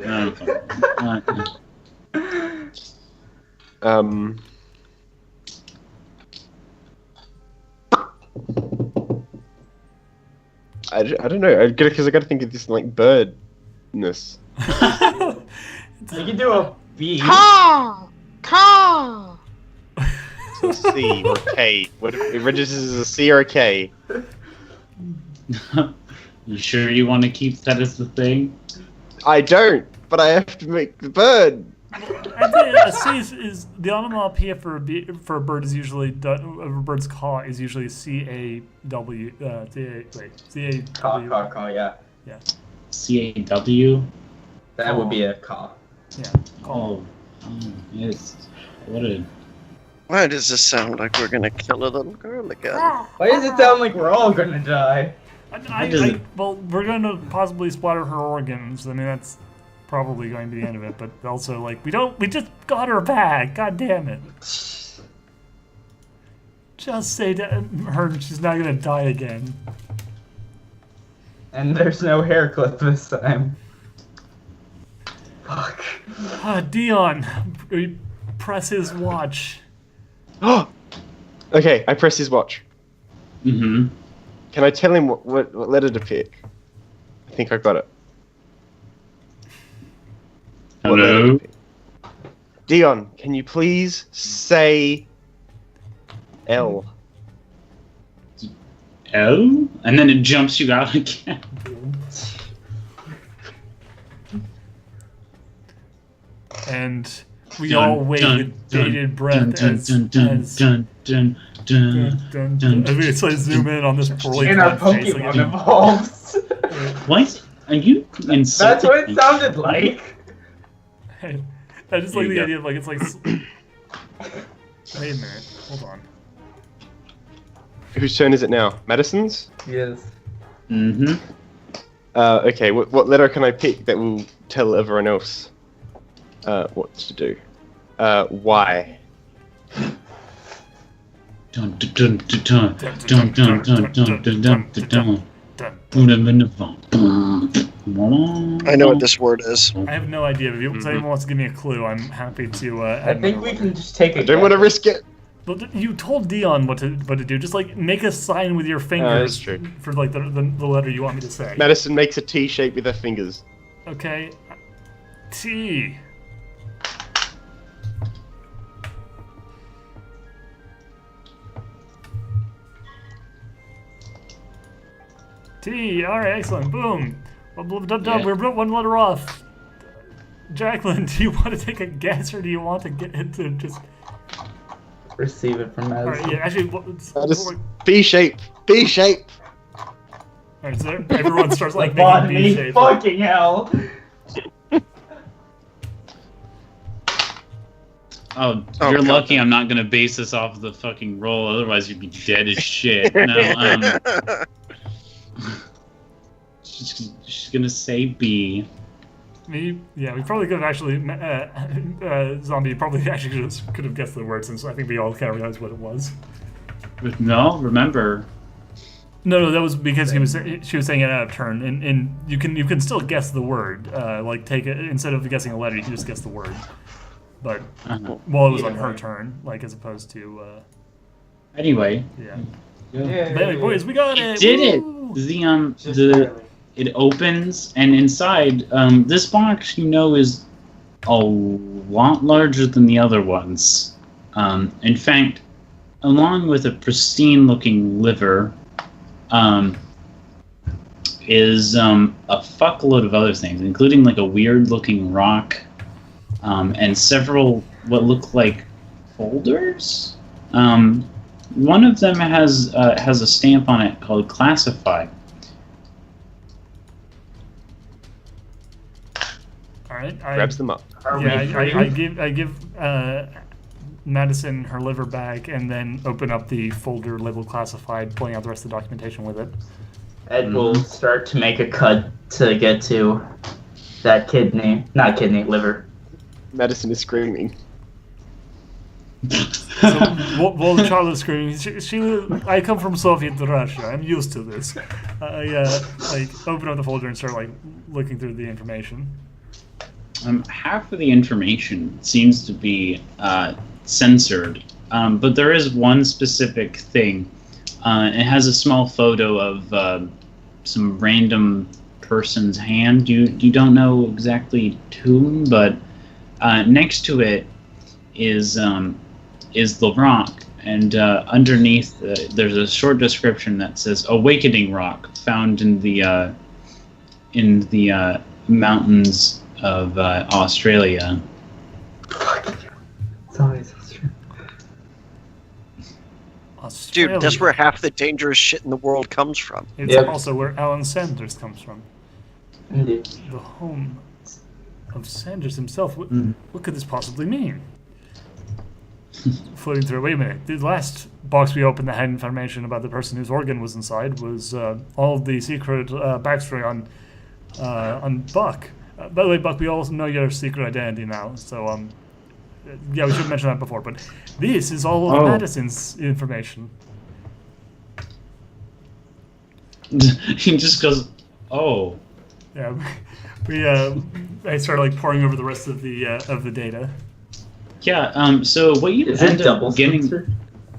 I don't know. Because I got to think of this like birdness. You can do a B. So C or K. What if it registers as a C or a K? You sure you want to keep that as the thing? I don't, but I have to make the bird. I think a C is the onomatopoeia for a bird is usually a bird's caw is usually C-A-W. Caw, yeah. CAW? That would be a caw. Yeah. Oh, yes. What a. Why does this sound like we're gonna kill a little girl again? Why does it sound like we're all gonna die? Well, we're going to possibly splatter her organs. I mean, that's probably going to be the end of it. But also, like, we just got her back. God damn it. Just say to her she's not going to die again. And there's no hair clip this time. Fuck. Dion, press his watch. Okay, I press his watch. Mm-hmm. Can I tell him what letter to pick? I think I got it. What letter Hello? to pick? Dion, can you please say L? L? And then it jumps you out again. and we all wait with bated breath as we like zoom in on this poorly And our drawn face. Pokemon evolves. What? Are you insulting That's what it me? sounded like. Hey, I just like There the you idea of like it's like. Wait a minute, hold on. Whose turn is it now? Madison's? Yes. Mm-hmm. Okay, what letter can I pick that will tell everyone else what to do? Y. Dun dun dun dun dun dun dun dun dun dun dun dun. I know what this word is. I have no idea. If anyone wants to give me a clue, I'm happy to. I think we can just take a I don't want to risk it. But you told Dion what to do. Just like make a sign with your fingers that's true. for like the letter you want me to say. Madison makes a T shape with her fingers. Okay. T. T. All right, excellent. Boom. Yeah. We're one letter off. Jacqueline, do you want to take a guess, or do you want to get into just? receive it from All Madison. right, yeah. Actually, B shape. B shape. all right, so everyone starts like Like making B botany, shapes. fucking hell. Oh, Oh, you're God. lucky I'm not gonna base this off of the fucking roll, otherwise you'd be dead as shit. No, she's gonna say B. We probably could have actually, Zombie probably actually could have guessed the word, since I think we all kind of realized what it was. But no, remember. No, that was because she was saying it out of turn, and you can still guess the word. Like take it instead of guessing a letter, you can just guess the word. But while it was on her turn, like as opposed to. Anyway. Yeah. Yeah. But anyway, boys, we got it. Did Woo! it? It opens, and inside, this box, is a lot larger than the other ones. In fact, along with a pristine-looking liver, is a fuckload of other things, including like a weird-looking rock, and several what look like folders. One of them has a stamp on it called "Classify." All right. Grabs them up. I give Madison her liver back, and then open up the folder labeled "Classified," pulling out the rest of the documentation with it. Ed will start to make a cut to get to that liver. Madison is screaming. So while the child is screaming, I come from Soviet Russia. I'm used to this. I open up the folder and start looking through the information. Half of the information seems to be censored, but there is one specific thing. It has a small photo of some random person's hand. You don't know exactly whom, but next to it is the rock, and underneath there's a short description that says "Awakening Rock, found in the mountains of Australia." It's always Australia. Australia. Dude, that's where half the dangerous shit in the world comes from. It's Yep. also where Alan Sanders comes from. Indeed. The home of Sanders himself. What could this possibly mean? Floating through. Wait a minute. The last box we opened that had information about the person whose organ was inside was all of the secret backstory on Buck. By the way, Buck, we all know your secret identity now, so yeah, we should mention that before. But this is all of Madison's information. He just goes, "Oh." Yeah, I started pouring over the rest of the data. Yeah. So what you Is it end double up getting? censored?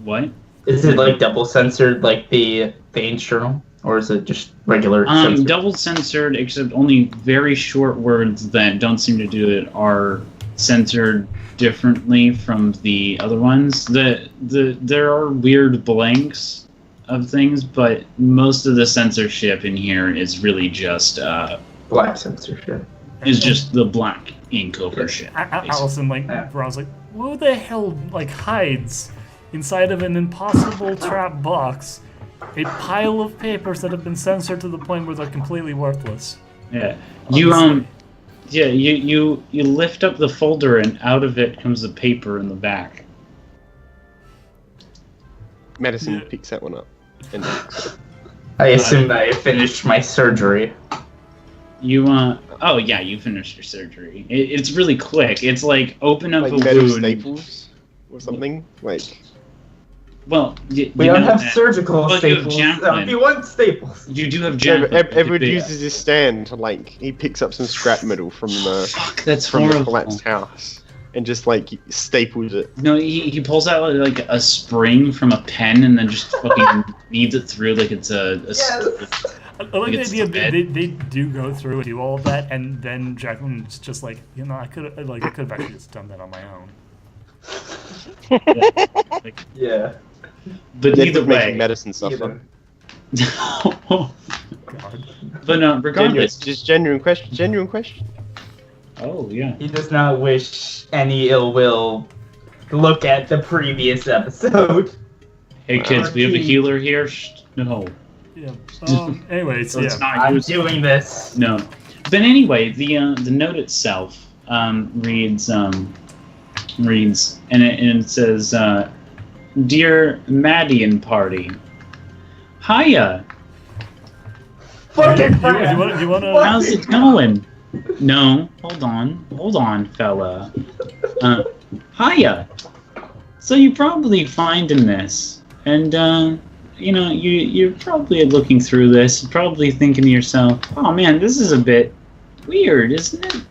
What? Is it double censored like the Bane's journal? Or is it just regular censored? Double censored, except only very short words that don't seem to do it are censored differently from the other ones. There are weird blanks of things, but most of the censorship in here is really just Black censorship. is just the black ink over shit. Allison, Ron's like, who the hell, hides inside of an impossible trap box a pile of papers that have been censored to the point where they're completely worthless? Yeah. You lift up the folder and out of it comes the paper in the back. Madison picks that one up. And I assume that I finished my surgery. You oh yeah, you finished your surgery. It's really quick. It's like open up a metal wound. staples or something. Well, we don't have surgical staples. If you want staples, you do have Yeah, javelin. Edward uses his stand to he picks up some scrap metal from the Fuck, that's from horrible. the collapsed house and just staples it. No, he pulls out like a spring from a pen and then just fucking kneads it through like it's a I like the idea they do go through and do all of that, and then Jacqueline's just like, I could have actually just done that on my own. Yeah. But either way, making medicine suffer. But no, regardless, Just genuine question. Oh yeah. He does not wish any ill will. Look at the previous episode. Hey kids, we have a healer here. No. Yeah. Anyways, So it's not I'm useful. doing this. No. But anyway, the note itself reads and it says, "Dear Maddie and party, hiya. Fucking you want to? How's it going? No, hold on, fella. Hiya. So you're probably finding this, and you're probably looking through this, probably thinking to yourself, oh man, this is a bit weird, isn't it?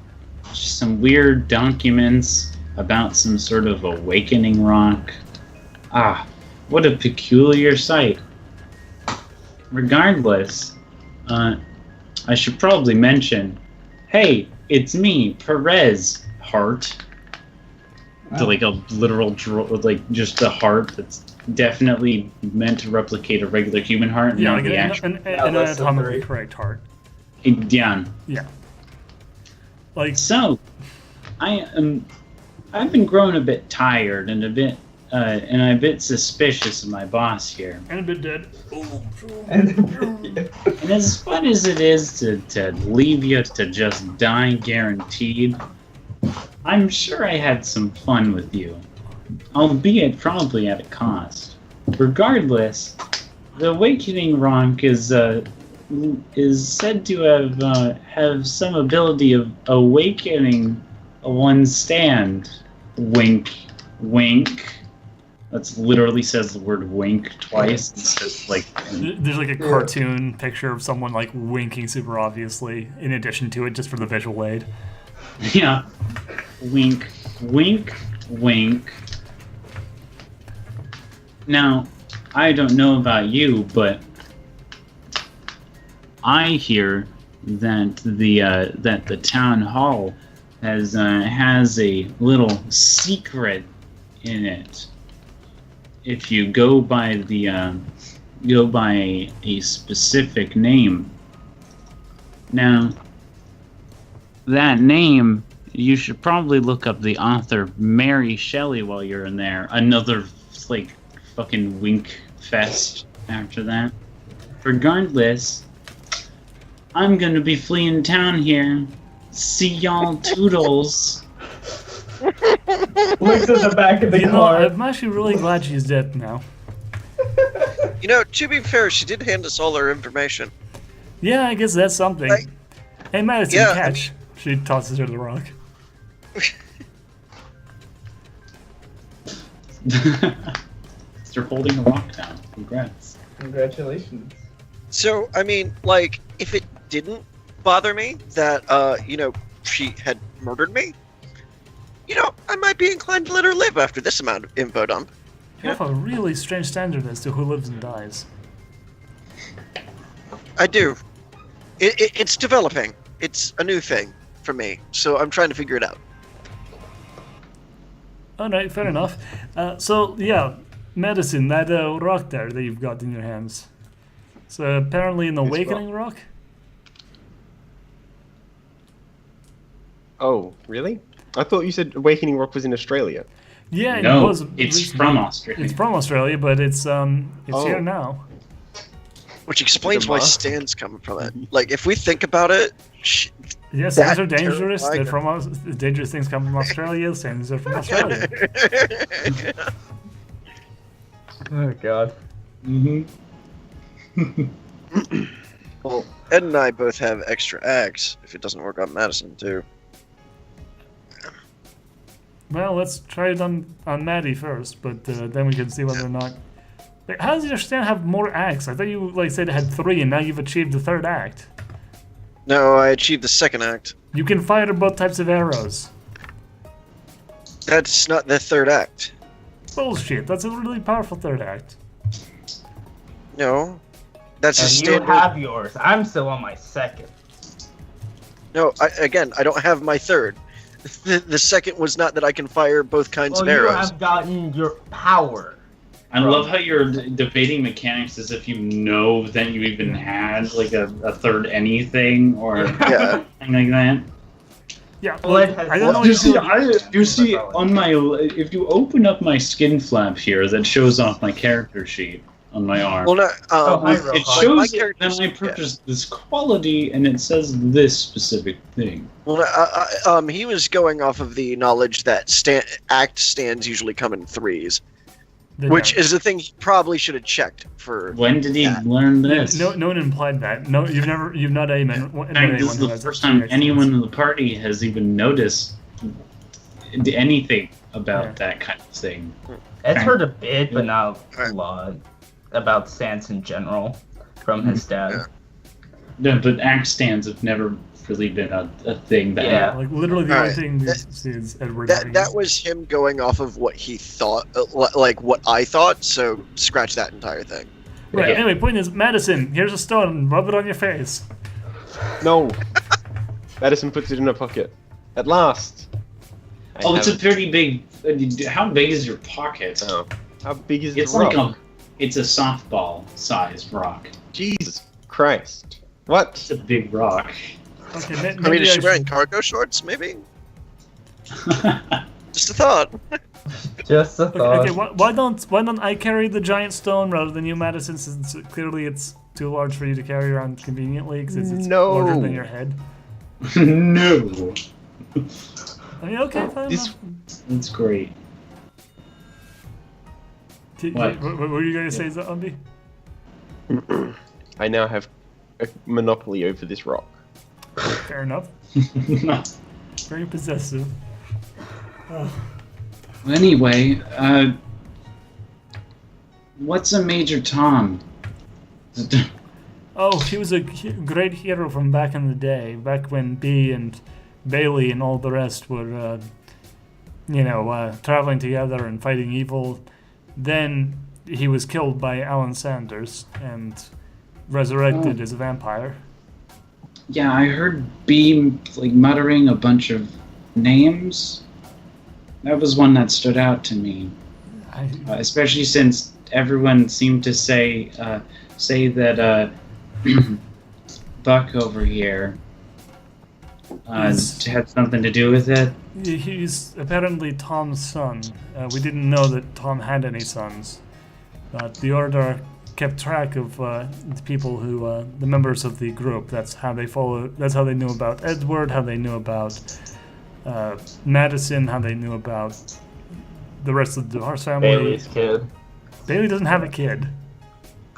Just some weird documents about some sort of awakening rock. Ah, what a peculiar sight. Regardless, I should probably mention, hey, it's me, Perez, heart. To like a literal, just a heart that's definitely meant to replicate a regular human heart. Yeah, not like the actual. an anatomically correct heart. Yeah. Yeah. Like So, I've been growing a bit tired and a bit suspicious of my boss here. and a bit dead. And as fun as it is to leave you to just die guaranteed, I'm sure I had some fun with you, albeit probably at a cost. Regardless, the Awakening Rock is said to have some ability of awakening one's stand. Wink, wink. That's literally says the word wink twice. It's just like There's like a cartoon picture of someone like winking super obviously, in addition to it, just for the visual aid. yeah, wink, wink, wink. Now, I don't know about you, but I hear that the town hall has a little secret in it. If you go by a specific name. Now, that name, you should probably look up the author Mary Shelley while you're in there. Another fucking wink fest after that. Regardless, I'm gonna be fleeing town here. See y'all toodles. Looks at the back of the car. I'm actually really glad she's dead now. To be fair, she did hand us all her information. Yeah, I guess that's something. Hey, Madison, Yeah, catch. She tosses her the rock. You're holding a rock down. Congrats. Congratulations. So, if it didn't bother me that, she had murdered me, I might be inclined to let her live after this amount of info dump. You have a really strange standard as to who lives and dies. I do. It's developing. It's a new thing for me, so I'm trying to figure it out. Alright, fair enough. Medicine, that rock there that you've got in your hands. So apparently an awakening rock? Oh, really? I thought you said Awakening Rock was in Australia. Yeah, it No, was it's originally. from Australia. It's from Australia, but it's here now. Which explains The why mask? Stan's coming from it. Like, if we think about it, Yeah, That sands are dangerous. terrifying. They're from dangerous things come from Australia. Sands are from Australia. Oh god. Mm-hmm. well, Ed and I both have extra acts. If it doesn't work on Madison too. Well, let's try it on Maddie first, but then we can see whether or not. Like, how does your stand have more acts? I thought you said it had 3, and now you've achieved the 3rd act. No, I achieved the 2nd act. You can fire both types of arrows. That's not the 3rd act. Bullshit. That's a really powerful 3rd act. No, that's a And you standard. have yours. I'm still on my 2nd. No, I don't have my 3rd. The 2nd was not that I can fire both kinds Well, of you arrows. have gotten your power. I love how you're debating mechanics as if you know that you even had like a 3rd anything or Yeah. something like that. Yeah, Blood has I don't know. You You see, on my if you open up my skin flap here, that shows off my character sheet on my arm. Well, no, hi, it Rohan. my shows character's- that I purchased this quality, and it says this specific thing. Well, he was going off of the knowledge that act stands usually come in 3s, which is a thing he probably should have checked for. When did he Yeah. learn this? no one implied that. No, you've not aiming. This is the first time anyone in the party has even noticed anything about that kind of thing. Ed's heard a bit, but not a lot, about Sans in general from his dad. Yeah. No, but axe stands have never really been a thing that Yeah. Like literally the Alright. only thing we see is Edward. That was him going off of what he thought, like what I thought. So scratch that entire thing. Right. Yeah. Anyway, point is, Madison, here's a stone. Rub it on your face. No. Madison puts it in her pocket. At last. Oh, it's a pretty big. How big is your pocket? Oh. How big is It's the like rock? it's a softball-sized rock. Jesus Christ. What? It's a big rock. Okay, I mean, maybe is she wearing should- cargo shorts? Maybe. Just a thought. Just a thought. Okay, why don't I carry the giant stone rather than you, Madison? Since clearly it's too large for you to carry around conveniently, because it's No. larger than your head. No, I mean, okay, fine. This- that's great. What? What were you gonna say, Zombie? I now have a monopoly over this rock. Fair enough. Very possessive. Anyway, what's a Major Tom? Oh, he was a great hero from back in the day, back when B and Bailey and all the rest were, traveling together and fighting evil. Then he was killed by Alan Sanders and resurrected as a vampire. Yeah, I heard B muttering a bunch of names. That was one that stood out to me, especially since everyone seemed to say that Buck over here had something to do with it. He's apparently Tom's son. We didn't know that Tom had any sons. But the Order kept track of the people who, the members of the group. That's how they followed. That's how they knew about Edward. How they knew about Madison. How they knew about the rest of the Duhad family. Bailey's kid. Bailey doesn't have a kid.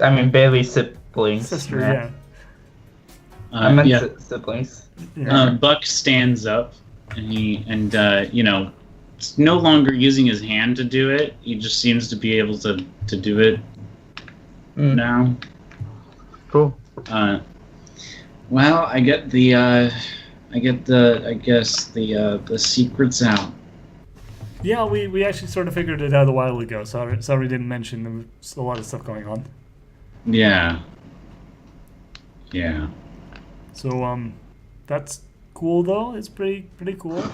I mean, Bailey's siblings. Sister, yeah. I meant Yeah. siblings. Yeah. Buck stands up, and is no longer using his hand to do it. He just seems to be able to do it now. Cool. Well, I get the secrets out. Yeah, we actually sort of figured it out a while ago. Sorry didn't mention there was a lot of stuff going on. Yeah. So that's cool though. It's pretty cool.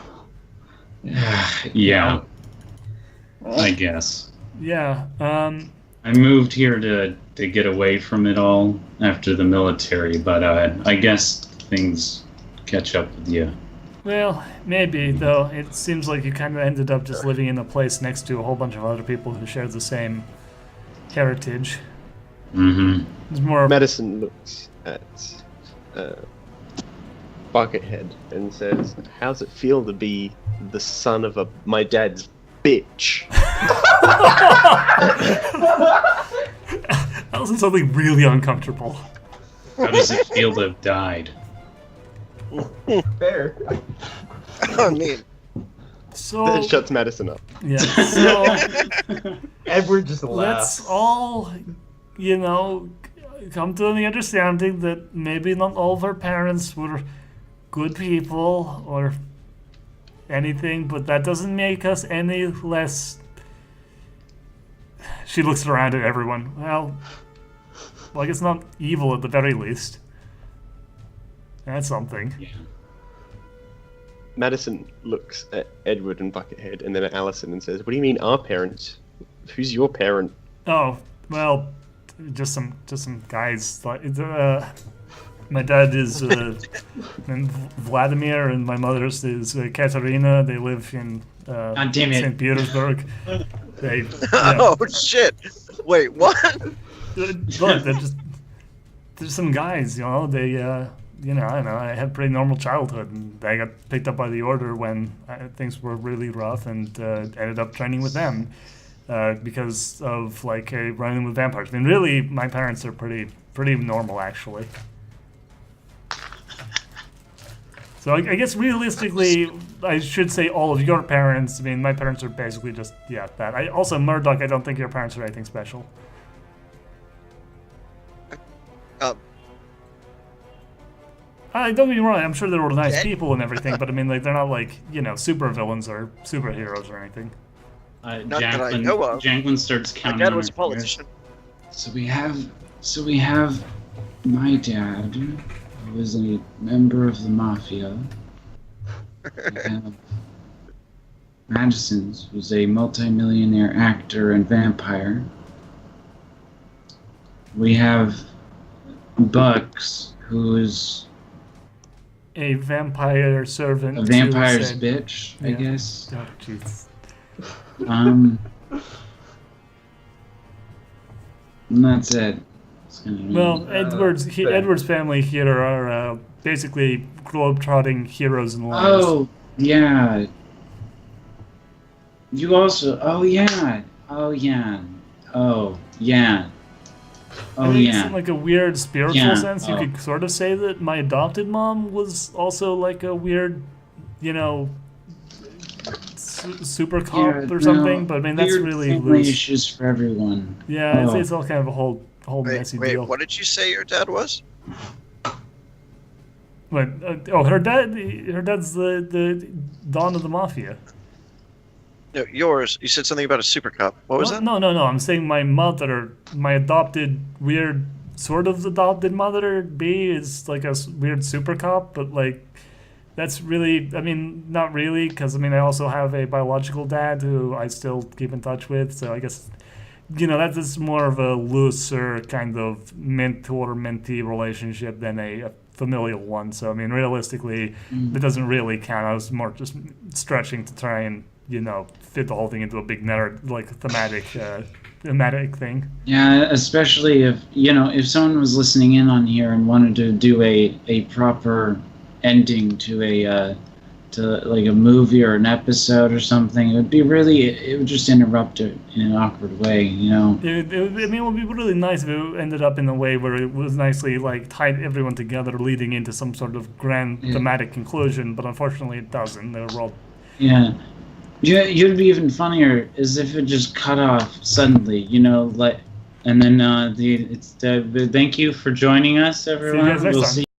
Yeah. I guess. Yeah. I moved here to get away from it all after the military, but I guess things catch up with you. Well, maybe, though. It seems like you kind of ended up just living in a place next to a whole bunch of other people who share the same heritage. Mm-hmm. It's more... Madison looks at Buckethead and says, "How's it feel to be the son of my dad's bitch?" That was something really uncomfortable. How does it feel to have died? Fair. I mean, So... That shuts Madison up. Yeah, so... Edward just laughs. Let's all, come to the understanding that maybe not all of our parents were good people or anything, but that doesn't make us any less... She looks around at everyone. Well, I guess not evil at the very least. That's something. Yeah. Madison looks at Edward and Buckethead and then at Allison and says, "What do you mean our parents? Who's your parent?" Oh, well, just some guys. My dad is Vladimir, and my mother's is Katerina. They live in God damn it. St. Petersburg. They, oh shit! Wait, what? look, they're some guys. They, I don't know. I had a pretty normal childhood, and I got picked up by the Order when things were really rough, and ended up training with them because of running with vampires. I mean, really, my parents are pretty normal, actually. So I guess realistically, I should say all of your parents. I mean, my parents are basically just that. Also, Murdoch, I don't think your parents are anything special. Don't get me wrong, I'm sure they were nice people and everything, but I mean, they're not super villains or superheroes or anything. Not that I know of. Janklin starts counting. My dad on was a her politician. So we have my dad, who was a member of the mafia. We have Madison's, who's a multimillionaire actor and vampire. We have Bucks, who's A vampire servant. a vampire's to bitch, I guess. Oh, jeez. And that's it. Well, Edward's family here are basically globe-trotting heroes in lives. Oh, yeah. You also... Oh, yeah. Oh, yeah. Oh, yeah. I Oh, think yeah. in a weird spiritual Yeah. sense, you could sort of say that my adopted mom was also a weird, super cop or something. But I mean, that's weird really family loose. issues for everyone. Yeah, Oh. it's all kind of a whole messy deal. Wait, what did you say your dad was? But her dad's the Don of the Mafia. No, yours. You said something about a super cop. What was that? No. I'm saying my mother, my adopted, weird, sort of adopted mother, B, is a weird super cop, but that's really, I mean, not really, because I also have a biological dad who I still keep in touch with, so I guess, that's more of a looser kind of mentor-mentee relationship than a familial one. So I mean, realistically, it doesn't really count. I was more just stretching to try and fit the whole thing into a big thematic thing. Yeah, especially if someone was listening in on here and wanted to do a proper ending to a movie or an episode or something, it would just interrupt it in an awkward way, It would be really nice if it ended up in a way where it was nicely tied everyone together, leading into some sort of grand thematic conclusion. But unfortunately, it doesn't. They're all... Yeah. You'd be even funnier is if it just cut off suddenly, and then thank you for joining us, everyone. See you guys next time. See